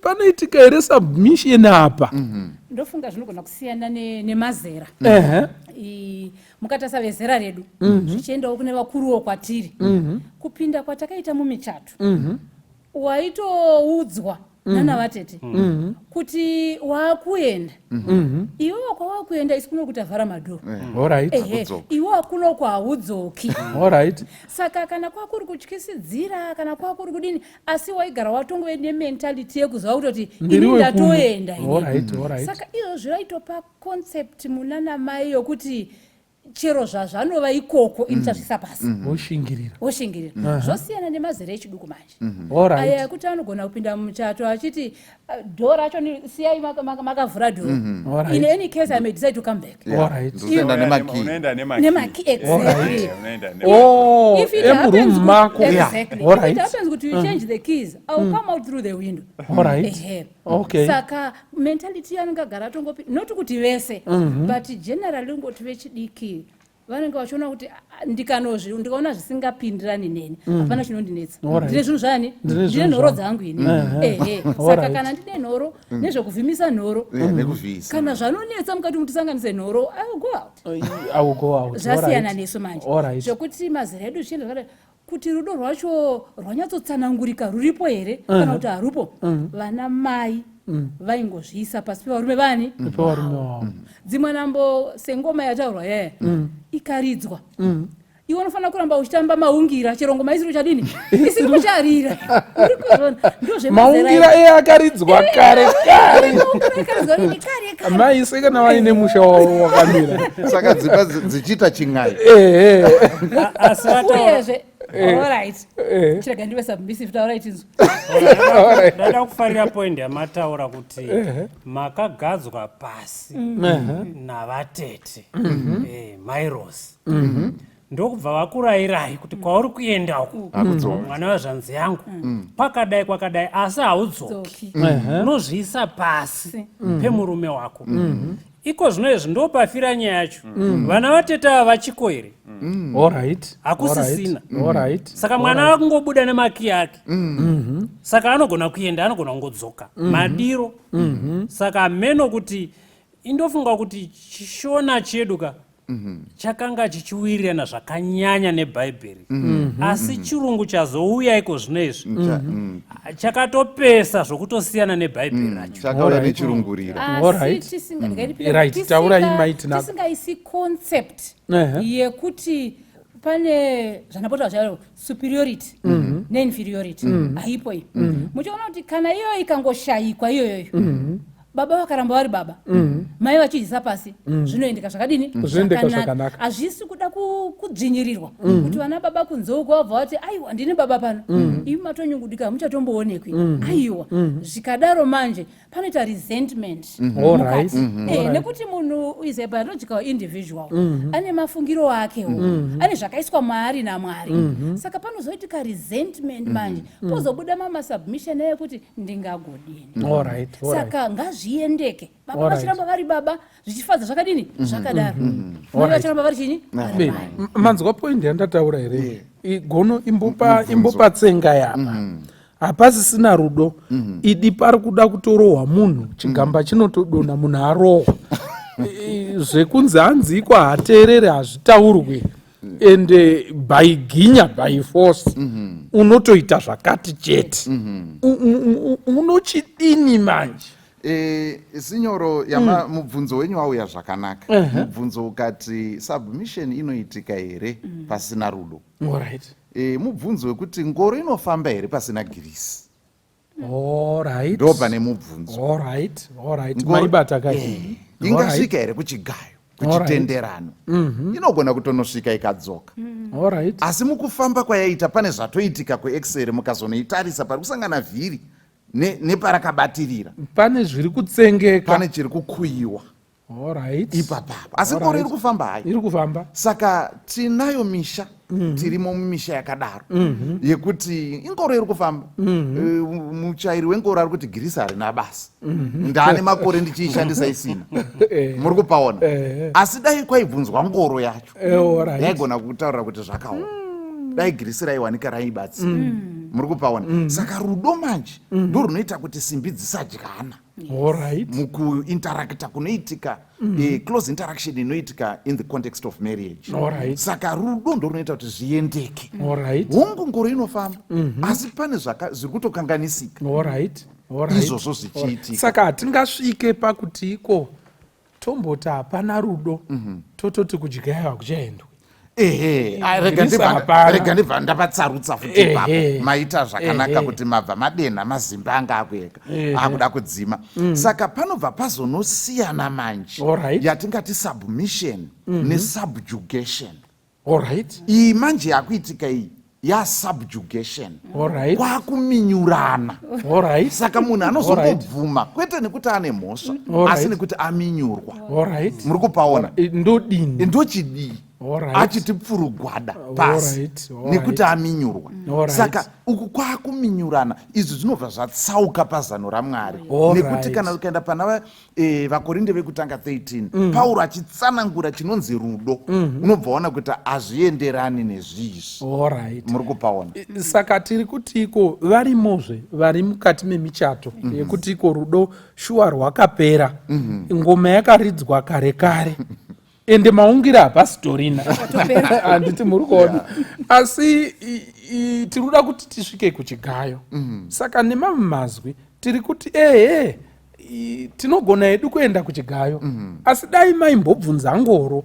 panoitika here submission apa ndofunga zvinogona kusiyana nemazera mukatasa vezera redu zvichiendawo kune vakuruwo kwatiri kupinda kwatakaita mumichato waitoudzwa nana vatete kuti waakuenda iwewo kwawakuenda isi kuno kuti avhara madhoo iwe akuno kwahaudzoki saka kana kwakuri kutyisidzira kana kwakuri kudini asi waigara watongove nementality yekuziva kutoti ini ndatoenda saka izvo zviraitopa concept munana mai yokuti chero zvazvanova ikoko inichazvisa pasi oshingirira zvosiyana nemazera echiduku manje Alright. aya ekuti anogona kupinda muchato achiti dhoo racho siyai makavhura dhoo Alright. in any case I may decide to come back Alright. Ndokuenda nemaki. unoenda nemaki exactly unoenda if it happens exactly Alright. if it happens kuti you change the keys I'll come out through the window Alright. Ehe. Okay. Saka mentality yanonga gara tongopi not kuti vese but generally ngoti vechidiki vanenge vachiona kuti ndikaona zvisingapindirani neni hapana chinondinetsa ndine zvinhu zvani ndine nhoro dzangu ini saka kana ndine nhoro nezvekuvhimisa nhoro kana zvanonetsa mukati mutisanganise nhoro I will go out zvasiyana nesu manje zvekuti mazera edu zvichienda zvakadai kuti rudo rwacho rwanyatsotsanangurika ruripo here kana kuti harupo vana mai vaingozviisa pasi pevarume vani dzimwe nambo sengoma yataurwa yaya ikaridzwa iwe unofanira kuramba uchitamba maungira chero ngoma isiri chadini isiri kucharira maungira akaridzwa kare maise kana vaine musha wakamira saka dzipa dzichiita chingai uyezve alright chirega ndive submissive alright inzwa ndada kufarira point yamataura kuti makagadzwa pasi navatete mairos ndokubva vakurayirai kuti kwauri kuenda uku mwana wezvanzi yangu kwakadai asi haudzoki unozviisa pasi pemurume wako iko zvino izvi ndopafira nyaya yacho vana vatete ava vachiko here hakusisina saka mwana akungobuda nemaki yake saka anogona kuenda anogona kungodzoka madiro saka meno kuti indofunga kuti chishona chedu ka chakanga chichiwirirana zvakanyanya nebhaibheri asi chirungu chazouya iko zvino izvi chakatopesa zvokutosiyana nebhaibheri rachotisingaisi concept yekuti pane zvanapota zvaro superiority neinferiority haipo iyi muchiona kuti kana iyoyo ikangoshayikwa iyoyoyo baba vakaramba vari baba mai vachidyisa pasi zvinoendeka zvakadini zvakanaka hazvisi kuda kudzvinyirirwa kuti vana baba kunze uko vabva vati aiwa ndine baba pano imi matonyungudika muchatomboonekwi aiwa zvikadaro manje panoita resentment mukati nekuti munhu is a biological individual ane mafungiro akewo ane zvakaiswa maari namwari saka panozoitika resentment manje pozobuda mamasubmission ekuti ndingagodini saka zviendeke baba vachiramba vari baba zvichifadza zvakadini zvakadaro mai vachiramba vari chini manzwa point yandataura here gono imbopa tsenga yapa hapasisina rudo idi pari kuda kutorohwa munhu chigamba chinotodonha munhu arohwa zvekunzi hanzi iko hateerere hazvitaurwe ende by ginya by force unotoita zvakati chete unochidini manje sinyoro mubvunzo wenyu wauya zvakanaka mubvunzo ukati submission inoitika here pasina rudo mubvunzo wekuti ngoro inofamba here pasina girisi ndo pane mubvunzo maibata kai ingasvika here kuchigayo kuchitenderano inogona kutonosvika ikadzoka asi mukufamba kwayaita pane zvatoitika kuexere mukazonoitarisa pari kusangana vhiri neparakabatirira pane zviri kutsengeka pane chiri kukuyiwa ipapapa asi ngoro iri kufamba hayi iri kufamba saka tinayo misha tirimo mumisha yakadaro yekuti ingoro iri kufamba muchairi wengoro ari kuti girisi harina basa ndane makore ndichiishandisa isina muri kupaona asi dai kwaibvunzwa ngoro yacho yaigona kutaurira kuti zvakaoma dai girisi raiwanika raibatsira muri kupaona saka rudo manje ndo runoita kuti simbi dzisadyana mukuinterakta kunoitika close interaction inoitika in the context of marriage saka rudo ndo runoita kuti zviendeke hongu ngoro inofamba asi pane zviri kutokanganisika izvozvo zvichiitika saka hatingasvike pakuti iko tomboti hapana rudo tototi kudyaiwa kuchaendwa rega ndibva ndapatsarutsa futi ipapo maita zvakanaka kuti mabva madenha mazimba anga akueka akuda kudzima saka panobva pazonosiyana manje yatingati submission nesubjugation. Iyi manje yakuitika iyi yasubjugation, kwakuminyurana. Saka munhu anozongobvuma kwete nekuti ane mhosva asi nekuti aminyurwa. Muri kupaona ndochidii achiti pfurugwada pasi nekuti aminyurwa. Saka uku kwakuminyurana izvi zvinobva zvatsauka pazano raMwari nekuti kana ukaenda pana vakorinde vekutanga 13 Pauro achitsanangura chinonzi rudo unobva waona kuti hazvienderani nezvizvi. Muri kupaona. Saka tiri kuti iko varimozve vari mukati memichato yekuti iko rudo shuwa rwakapera, ngoma yakaridzwa kare kare ende maungira hapasitorina handiti muri kuona. Asi tiruda kuti tisvike kuchigayo. Saka nemamwe mazwi tiri kuti tinogona hedu kuenda kuchigayo asi dai maimbobvunza ngoro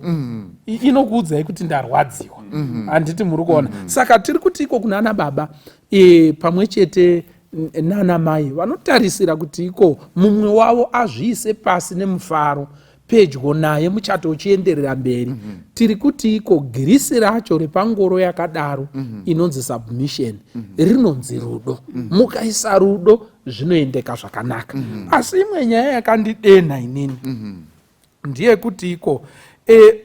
inokuudzai kuti ndarwadziwa. Handiti muri kuona. Saka tiri kuti iko kuna ana baba pamwe chete nana mai vanotarisira kuti iko mumwe wavo azviise pasi nemufaro pedyo naye muchato uchienderera mberi. Tiri kuti iko girisi racho repangoro yakadaro inonzi submission rinonzi rudo. Mukaisa rudo zvinoendeka zvakanaka. Asi imwe nyaya yakandidenha inini ndiye kuti iko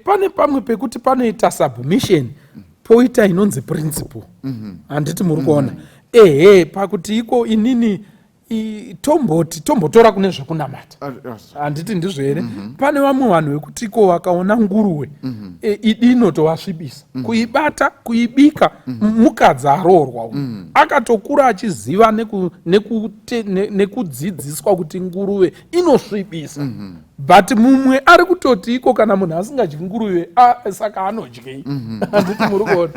pane pamwe pekuti panoita submission poita inonzi principle. Handiti muri kuona. Pakuti iko inini tombotora kune zvekunamata. Handiti ndizvo here. Pane vamwe vanhu vekuti iko vakaona nguruwe idinotovasvibisa kuibata kuibika. Mukadzi aroorwa akatokura achiziva nekudzidziswa kuti nguruwe inosvibisa. But mumwe ari kutoti iko kana munhu asingadyi nguruwe saka anodyei. Handiti muri kuona.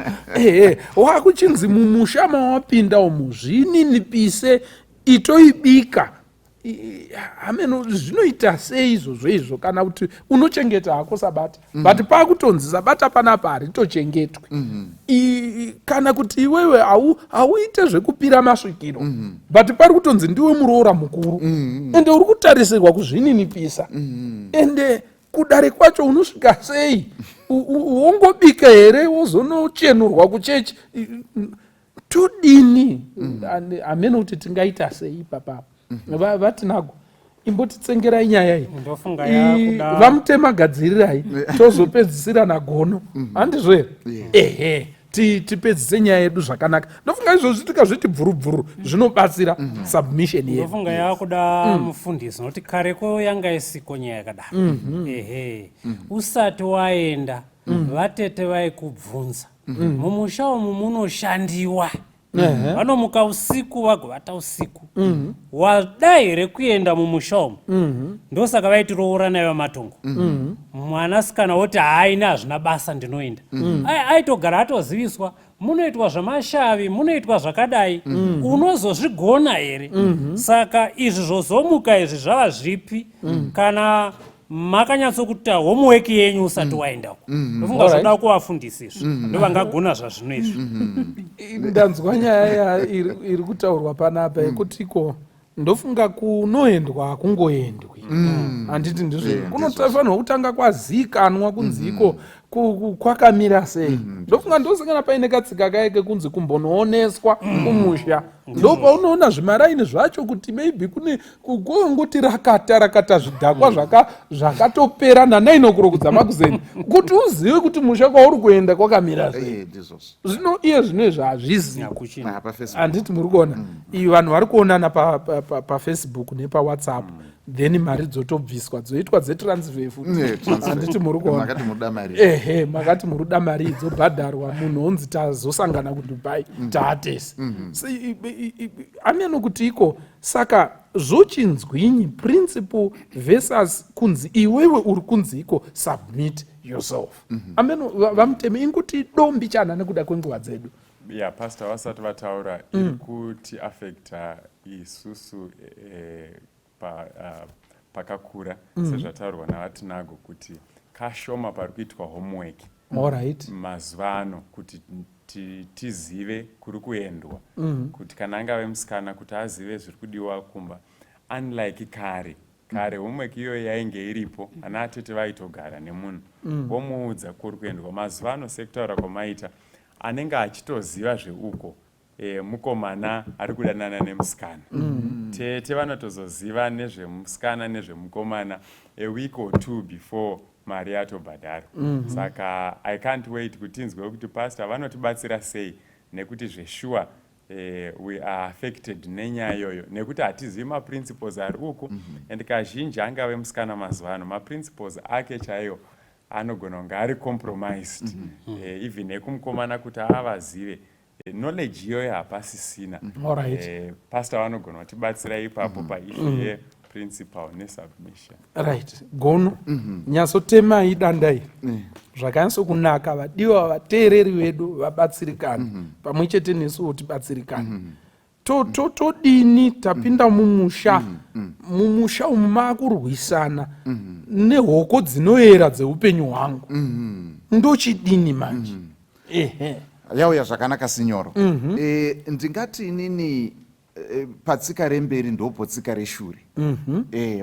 Wakuchinzi mumusha mawapinda umu zvininipise itoibika. Ameno zvinoita sei izvozvo izvo kana kuti unochengeta hako sabata but pakutonzi sabata panapa haritochengetwe. Kana kuti iwewe hauite zvekupira masvikiro but pari kutonzi ndiwe muroora mukuru ende uri kutarisirwa kuzvininipisa. Ende kudare kwacho unosvika sei wongobika here wozonochenurwa kuchechi tudini. Ameno kuti tingaita sei ipapapo. Vatinago imbotitsengerai nyaya iyi vamutemagadzirirai tozopedzisira nagono. Handizvo here. Tipedzise nyaya yedu zvakanaka. Ndofunga izvozvi tikazviti bvurubvuru zvinobatsira submission yedu. Ndofunga yakuda mufundisi noti kareko yanga isiko nyaya yakadaro. Usati waenda vatete vaikubvunza mumusha umu munoshandiwa. Vanomuka usiku vagovata usiku. Wadai here kuenda mumusha umu. Ndosaka vaitiroora nayo matongo. Mwanasikana woti haina hazvina basa ndinoenda. Aitogara atoziviswa munoitwa zvamashavi munoitwa zvakadai. Unozozvigona here. Saka izvi zvozomuka izvi zvava zvipi kana makanyatsokuita homework yenyu usati waendako. Ndofunga zvoda kuvafundisi izvi ndovangagona zvazvino izvi. Ndanzwa nyaya iri kutaurwa panapa yekutiko ndofunga kunoendwa hakungoendwi. Handiti ndizvo. Kunofanirwa kutanga kwazikanwa kunziko kwakamira sei. Ndofunga ndosangana paine katsika kaike kunzi kumbonooneswa kumusha. Ndopaunoona zvimaraini zvacho kuti maybe kune kungoti rakata zvidhakwa zvakatopera nanainokurokudza makuzeni kuti uzive kuti musha kwauri kuenda kwakamira sei. Zvino iye zvinezvi hazvizi. Handiti muri kuona. Iyi vanhu vari kuonana paFacebook nepawhatsapp then mari dzotobviswa dzoitwa dzetransfer futi. Handiti muri kuona. Makati muruda mari dzobhadharwa munhu onzi tazosangana kuDubai taatesi. Ameno kuti iko saka zvochinzwinyi principle versus kunzi iwewe uri kunzi iko submit yourself. Ameno vamuteme inguti dombi chana nekuda kwenguva dzedu. Pastor vasati vataura iri kuti affecta isusu pakakura sezvataurwa navatinago kuti kashoma pari kuitwa homework Alright. mazuva ano kuti tizive kuri kuendwa kuti kana angave musikana kuti azive zviri kudiwa kumba, unlike kare homework iyoyo yainge iripo, ana atete vaitogara nemunhu vomuudza kuri kuendwa. Mazuva ano sekutaura kwamaita anenge achitoziva zveuko mukomana ari kudanana nemusikana, tete vanotozoziva nezvemusikana nezvemukomana a week or two before mari yatobhadhara. Saka I can't wait kuti tinzwe kuti pastor vanotibatsira sei, nekuti zveshuwa we are affected nenyaya iyoyo, nekuti hatizivi maprinciples ari uku, and kazhinji angave musikana mazuva ano maprinciples ake chaiwo anogona kunge ari compromised, even ekumukomana kuti avazive knowledge iyoyo hapasisina. Pastor vanogona kutibatsira ipapo paissue yeprincipal nesubmission. Right. Gono nyasotemai dandai zvakanyaso kunaka vadiwa vateereri vedu vabatsirikana pamwe chete nesuwo tibatsirikana. Todini tapinda mumusha umu makurwisana nehoko dzinoyera dzeupenyu hwangu, ndochidini manje? Yauya zvakanaka sinyoro. Ndingati inini patsika remberi ndopo tsika reshure.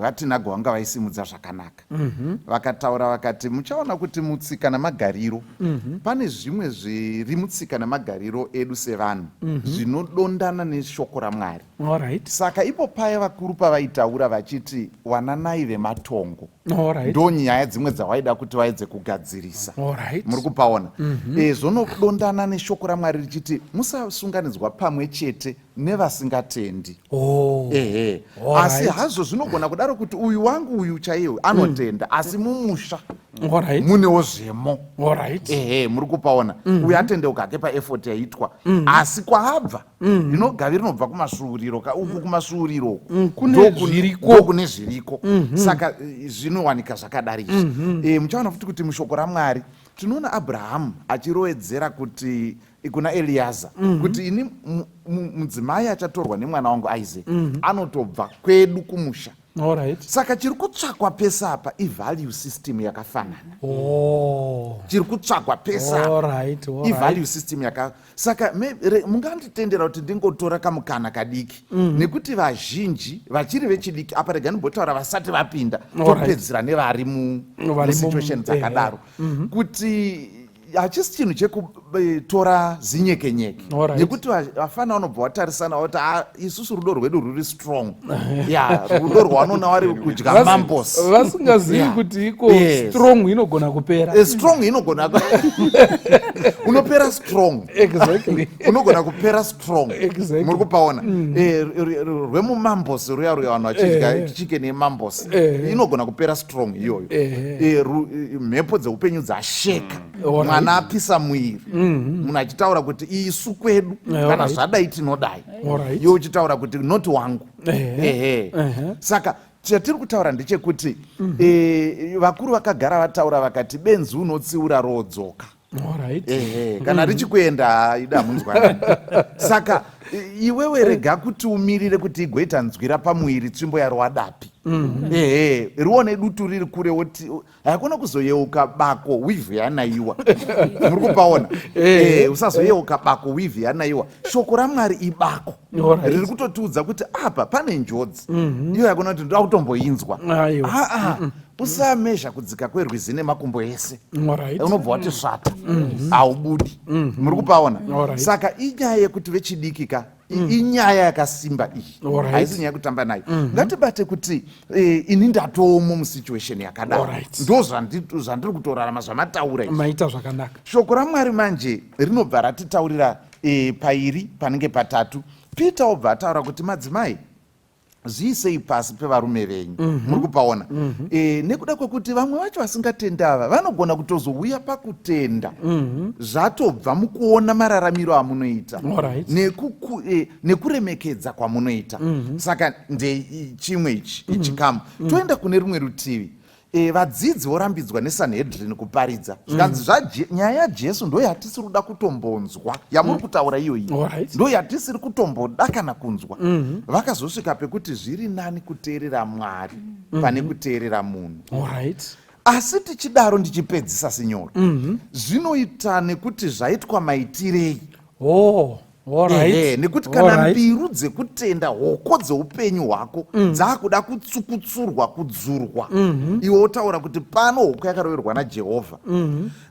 Vatinago vanga vaisimudza zvakanaka. Vakataura vakati muchaona kuti mutsika namagariro pane zvimwe zviri mutsika namagariro edu sevanhu zvinodondana neshoko raMwari. Saka ipo paya vakuru pavaitaura vachiti wananai vematongo ndo nyaya dzimwe dzawaida kuti vaedze kugadzirisa. Muri kupaona? Zvonodondana neshoko raMwari richiti musasunganidzwa pamwe chete nevasingatendi. Asi hazvo zvinogona kudaro kuti uyu wangu uyu chaiwo anotenda, asi mumusha munewo zvemo. Muri kupaona? Uyu atendeuka hake paeffort yaitwa, asi kwaabva inogavi rinobva kumashuuriro, uku kumashuuriro kune zviriko. Saka zvinowanika zvakadari izvi. Muchaona futi kuti mushoko raMwari tinoona Abrahamu achirowedzera kuti kuna Eliaza kuti ini mudzimai achatorwa nemwana wangu Isaac anotobva kwedu kumusha. Saka chiri kutsvakwa pesa apa ivalue system yakafanana. Chiri kutsvakwa pesa ivalue system saka munganditendera kuti ndingotora kamukana kadiki nekuti vazhinji vachiri vechidiki apa, rega ndimbotaura vasati vapinda topedzera nevari musituation dzakadaro, kuti hachisi chinhu chekutora zinyekenyeke, nekuti vafana vanobva vatarisana vati isusu rudo rwedu ruri strong, rudo rwavanoona vari kudya mambos vasingazivi kuti iko strong inogona kupera. Strong inogona unopera strong, unogona kupera strong. Muri kupaona? Rwemumambos ruya vanhu vachidya chicken yemambos inogona kupera strong iyoyo. Mhepo dzeupenyu dzasheka, mwana apisa mwiri, munhu achitaura kuti isu kwedu kana zvadai tinodai, iwe uchitaura kuti noti wangu. Saka chatiri kutaura ndechekuti vakuru vakagara vataura vakati benzi unotsiura rodzoka. Kana richikuenda ida munzwanani. Saka iwewe rega kuti umirire kuti igoita nzwira pamwiri tsvimbo yaro wadapi. Rione dutu riri kure woti hakuna kuzoyeuka bako wivhi yanaiwa. Muri kupaona? Usazoyeuka bako wivhi yanaiwa. Shoko raMwari ibako riri kutotiudza kuti apa pane njodzi. Iyo yakona kuti ndoda kutomboinzwa. Usamezha kudzika kwerwizi nemakumbo ese, unobva wati svata, haubudi. Muri kupaona? Saka inyaya yekuti vechidikika inyaya yakasimba iyi, haisi nyaya yekutamba nayo. Ngatibate kuti ini ndatomo musituation yakadaro, ndo zvandiri kutorarama zvamataura maita zvakanaka. Shoko raMwari manje rinobva ratitaurira pairi panenge patatu. Peter obva ataura kuti madzimai zviisei pasi pevarume venyu. Muri kupaona? Nekuda kwekuti vamwe vacho vasingatendava vanogona kutozouya pakutenda zvatobva mukuona mararamiro amunoita nekuremekedza kwamunoita. Saka ndechimwe ichi chikamu. Toenda kune rumwe rutivi. Vadzidzi vorambidzwa nesanhedrini kuparidza zvikanzi nyaya yaJesu ndo yatisiri kuda kutombonzwa, yamuri kutaura iyoyi ndo yatisiri kutomboda kana kunzwa. Vakazosvika pekuti zviri nani kuteerera Mwari pane kuteerera munhu. asi tichidaro ndichipedzisa sinyoro zvinoita nekuti zvaitwa maitirei. Nekuti kana mbiru dzekutenda hoko dzeupenyu hwako dzakuda kutsukutsurwa kudzurwa, iwe wotaura kuti pano hoko yakaroverwa naJehovha,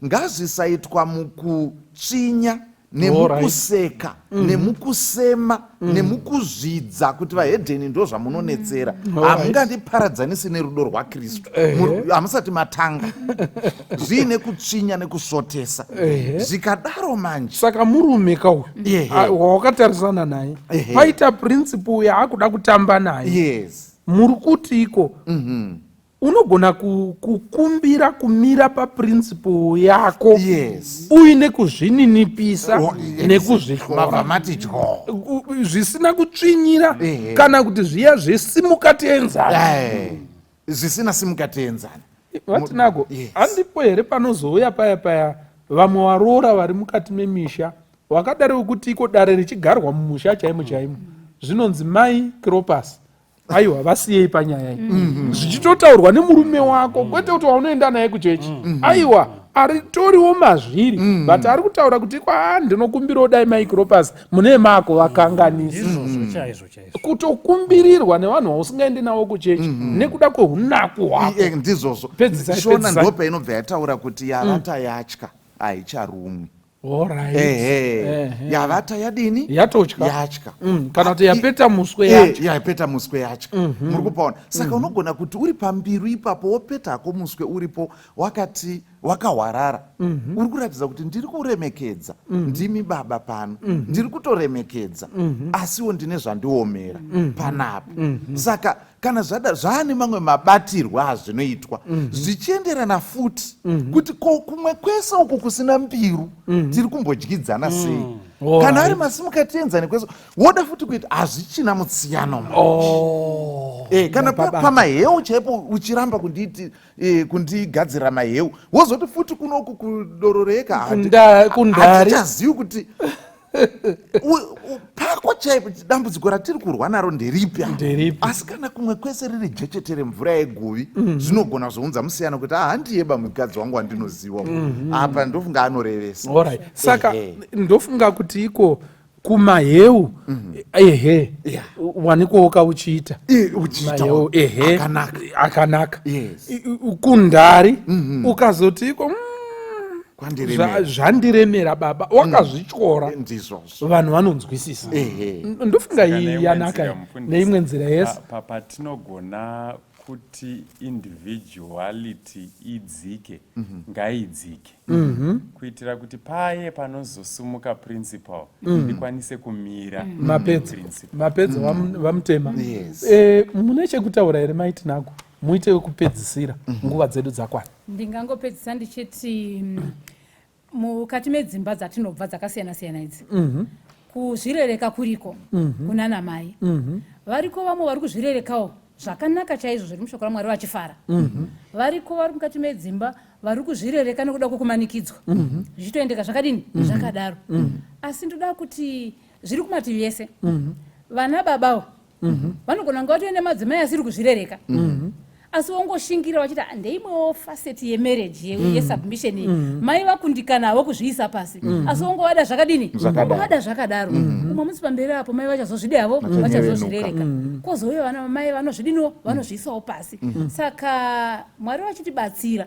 ngazvisaitwa mukutsvinya nemukuseka nemukusema nemukuzvidza kuti vahedheni ndo zvamunonetsera. Hamungandiparadzanisi nerudo rwaKristu, hamusati matanga zviine kutsvinya nekusvotesa. Zvikadaro manje, saka murume kauyu wawakatarisana naye paita prinsipu yaakuda kutamba naye, muri kuti iko unogona kukumbira kumira paprinsipu yako uine kuzvininipisa nekuzvihlora zvisina kutsvinyira kana kuti zviya zvesimukati enzana zvisina simukati enzana. Vatinako handipo here panozouya paya vamwe varoora vari mukati memisha wakadaro kuti iko dare richigarwa mumusha chaimo zvinonzi mai Cleopas, aiwa vasiyei panyaya iyi zvichitotaurwa nemurume wako, kwete kuti waunoenda naye kuchechi. Aiwa aritoriwo mazviri but ari kutaura kuti ndinokumbirawo dai mai Cleopas mune mako vakanganisa kutokumbirirwa nevanhu vausingaendi navo kuchechi nekuda kweunaku hwako. Ndizvozvo shona ndopa inobva yataura kuti yavata yatya haicharumwi. Yavata yadini yatya kana kuti yapeta muswe yatya. Muri kupaona? Saka unogona kuti uri pambiru ipapo wopetako muswe uripo wakati wakahwarara, uri kuratidza kuti ndiri kuremekedza, ndimi baba pano, ndiri kutoremekedza, asiwo ndine zvandiomera panapa. Saka kana zvaane mamwe mabatirwa azvinoitwa zvichienderana futi kuti kumwe kwese uku kusina mbiru tiri kumbodyidzana sei. Kana ari masimukati enzani kwese woda futi kuita hazvichina mutsiyano. Kana pamaheu chaipo uchiramba kundigadzira maheu wozoti futi kunoku kudororeka hatichazivi kuti pako chaipo dambudziko ratiri kurwa naro nderipi. Asi kana kumwe kwese riri jechetere mvura yeguvi zvinogona zvounza musiyano kuti handiyeba mukadzi wangu wandinoziva apa ndofunga anorevesa. Saka ndofunga kuti iko kumaheu wanikowoka uchiita akanaka kundari ukazoti iko zvandiremera baba wakazvityora vanhu vanonzwisisa. Ndofunga iyi yanaka neimwe nzira yese patinogona kuti individuality idzike ngaidzike kuitira kuti paye panozosumuka principle ikwanise kumira mapedza vamutema. Mune chekutaura here maitinako muite wekupedzisira nguva dzedu dzakwana? Ndingangopedzisa ndichiti mukati medzimba dzatinobva dzakasiyana-siyana idzi kuzvirereka kuriko kuna namai variko vamwe vari kuzvirerekawo zvakanaka chaizvo zviri mushoko raMwari vachifara. Variko vari mukati medzimba vari kuzvirereka nekuda kwokumanikidzwa zvichitoendeka zvakadini zvakadaro. Asi ndoda kuti zviri kumativi yese vana babawo vanogona kunge vatoenda madzimai asiri kuzvirereka asi wongoshingira vachiti ndeimwewo faseti yemarriage yesubmission iyi mai vakundikanavo kuzviisa pasi asi wongovada zvakadini vada zvakadaro. Umwe musi pamberi apo mai vachazozvidavo vachazozvirereka kwozouya vana mai vanozvidiniwo vanozviisawo pasi. Saka Mwari vachitibatsira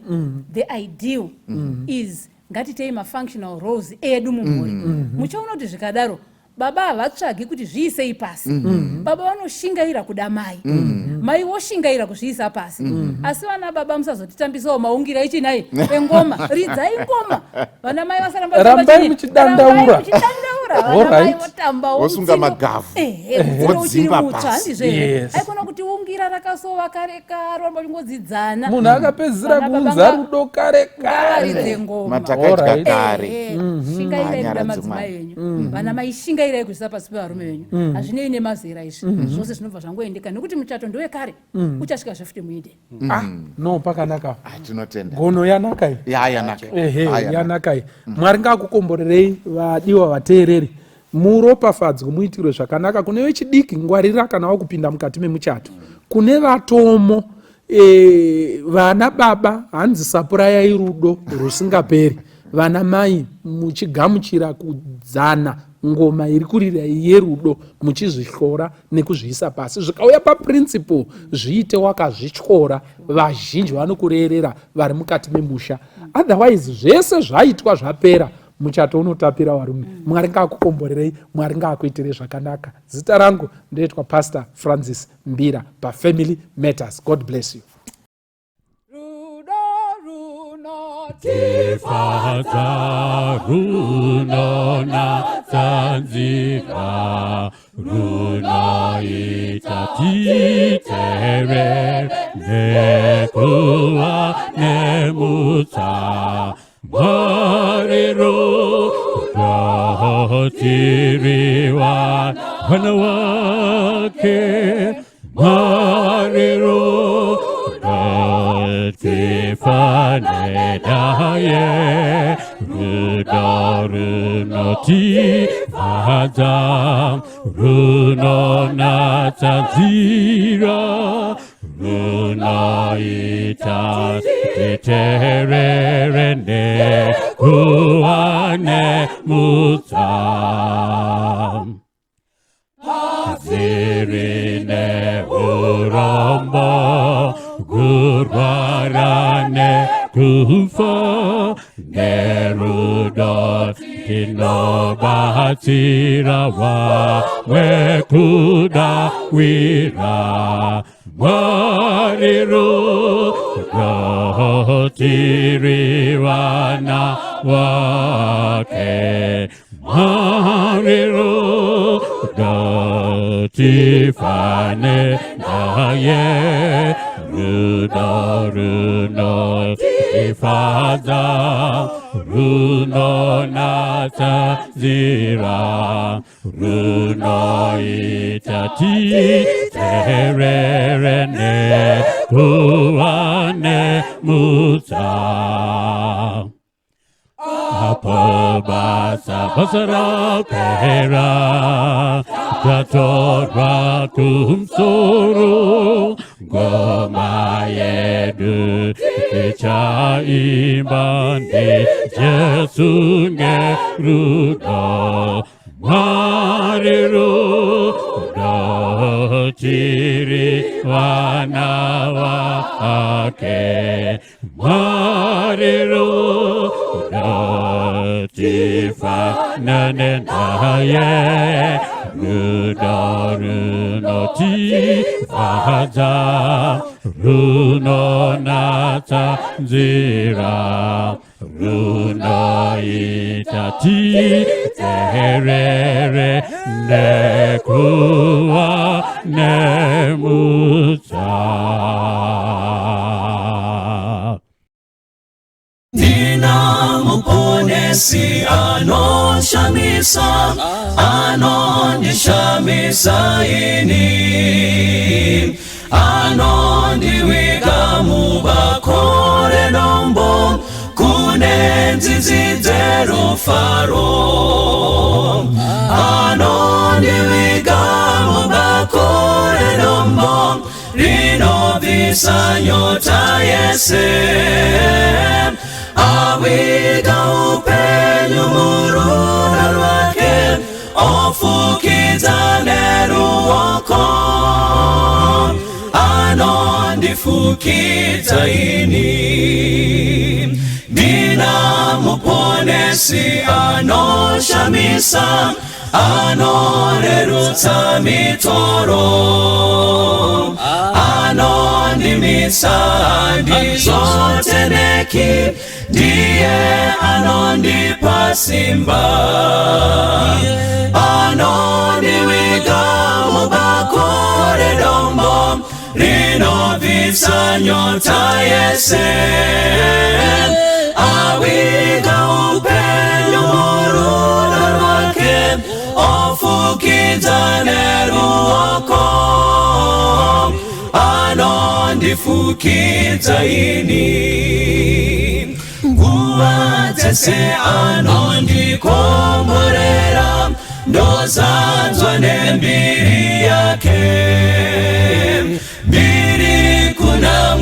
the ideal is ngatitei mafunctional roles edu mumhuri. Muchaona kuti zvikadaro baba havatsvagi kuti zviisei pasi. Baba vanoshingaira kuda mai, mai voshingaira kuzviisa pasi. Asi vana baba musazotitambisawo maungira ichinai pengoma ridzai ngoma. Vana mai vasaramba rambai muchidandaura vana mai votambawo vosunga magavhu vodzimba pasi. Aikona kuti ungira rakasova kare kare vanongodzidzana munhu akapedzisira kunza rudo kare kare ngoma matakadya kare. Shingairai kuda madzimai venyu, vana mai shingairai kuisa pasi pevarume venyu. Hazvinei nemazera izvi zvose zvinobva zvangoendeka nekuti muchato ndowekare uchasvika zvefuti muide. No pakanaka tinotenda gono yanaka iyi yanaka iyi. Mwari ngakukomborerei vadiwa vateereri muropafadzwe muitirwe zvakanaka kune vechidiki ngwarira kana wakupinda mukati memuchato kune vatomo vana baba hanzi sapurayai rudo rusingaperi, vana mai muchigamuchira kudzana ngoma iri kurirai yerudo, muchizvihlora nekuzviisa pasi. Zvikauya paprinciple zviite wakazvityora, vazhinji vanokurerera vari mukati memusha. Otherwise zvese zvaitwa zvapera, muchato unotapira varume. Mwari ngaakukomborerei, Mwari ngaakuitirei zvakanaka. Zita rangu ndoitwa Pastor Francis Mbira paFamily Matters. God bless you. Tifadza runona tsanzika runoita titere nekuva nemutsa Marital rotiriwa vana wake Marital Tifane daye rudo runoti vadam runona tsanzira runoita titererene kuane mutsam Zirine urombo Gurvarane kufa Nerudo tinobatsira wawe kuda wira Marital rotiri vana wake Marital tifane daye rudo runo tifadza runo natazira runo itati tererene kuane mutsa Apobasa basara pera Tatorwa kumsoro Goma yedu Ticha imbande Jesu ngerudo Marital rotiri vana wake Marital tifanane daye rudo runoti vadza runo natsanzira runo itati terere nekuva nemutsa Nina muponesi anoshamisa anondishamisa ini anondiwiga mubakore nombo kunenzizi dzerufaro anondiwiga mubakore nombo rinovisa nyota yese awiga upenyu muruda rwake ofukidza neruoko anondifukidza ini ndina muponesi anoshamisa anorerutsa mitoro anondimisa ndizoteneki ndiye anondipa simba anondiwiga mubakore dombo rinovisa nyota yese awiga upenyu murudo rwake ofukidza neruoko anondifukidza ini nguva dzese anondikomborera ndozanzwa nembiri yake mbiri kuna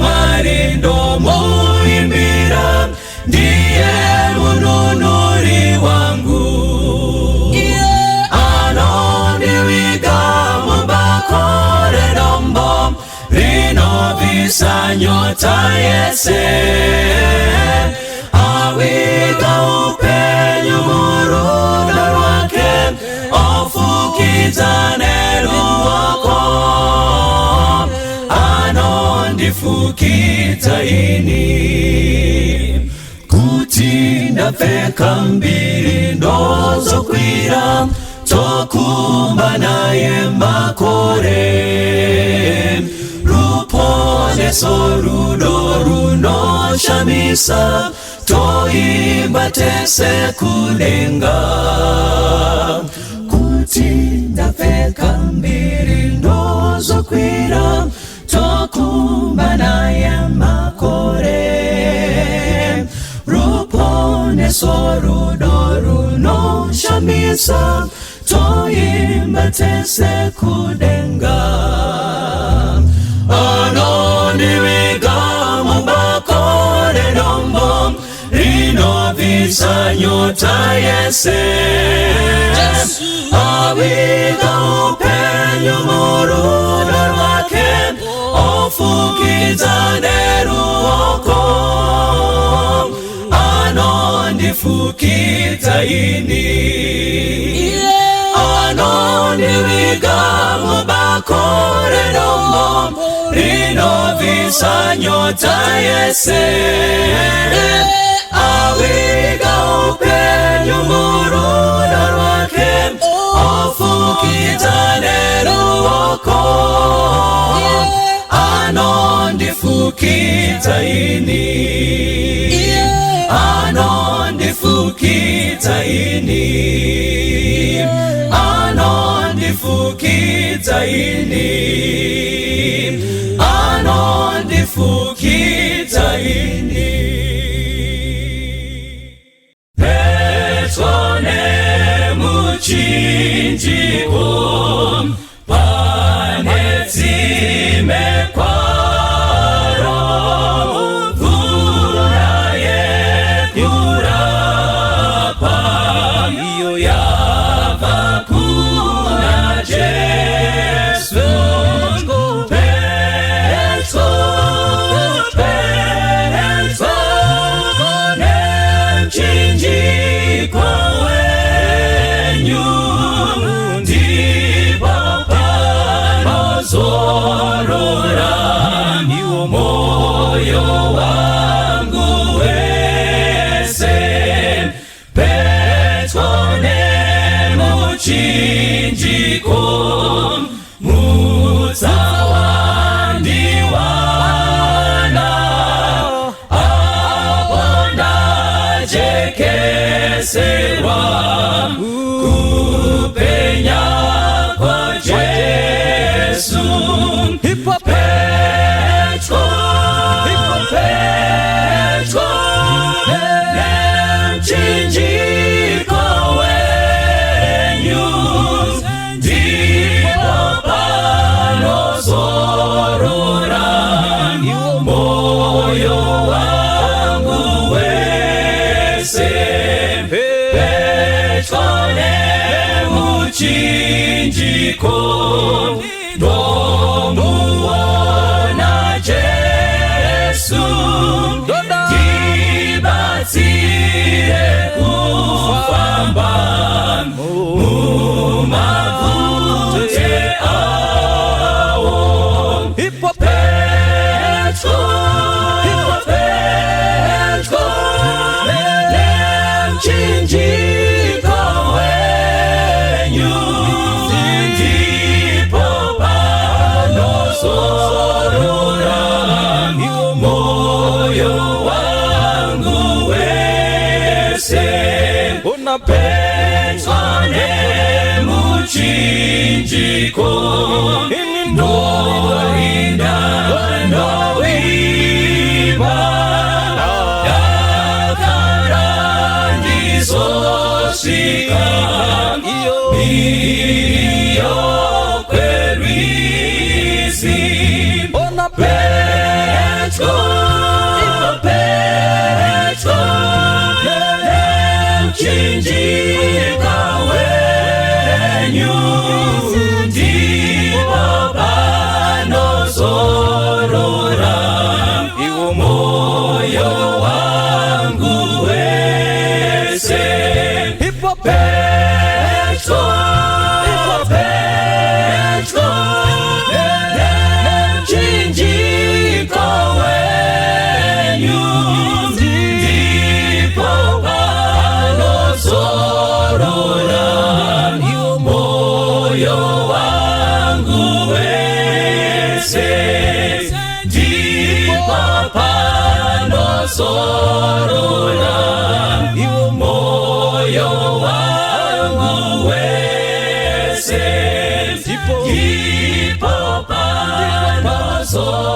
nyota yese awika upenyu murudo rwake ofukidza neruoko anondifukidza ini kuti ndapfeka mbiri ndozokwira tokumba naye makore ruponeso rudo runoshamisa toimba tese kudenga kuti ndapfeka mbiri ndozokwira tokumba naye makore ruponeso rudo runoshamisa toimba tese kudenga anondiviga mubakore dombo rinovisa nyota yese aviga upenyu murudo rwake ofukidza neruoko anondifukidza ini anondiviga mubakore dombo rinovisa nyota yese aviga upenyu murudo rwake ofukidza neruoko anondifukidza ini anondifukidza ini anondifukidza ini anondifukidza ini petone muchinjiko pane tsime kwaro mvura yekurapa iyo yava kuna Jesu mchinjiko wenyu ndipo panozorora iwo moyo wangu wese petone muchinjiko mutsawandiwana jekeserwa kupenya kwa Jesu petro nemchinjiko wenyu ndipo panozorora moyo wangu petone muchinjiko ndomuona Jesu tibatsire kufamba mumavute awo petro nemchinjiko wenyu ndipo panozorora moyo wangu wese petone muchinjiko ndolinda ndoimba yakandizosvika iyo kwerwizi petro nemchinjiko wenyu ndipo panozorora moyo wangu wese, ndipo panosorora moyo wangu wese, ndipo panosorora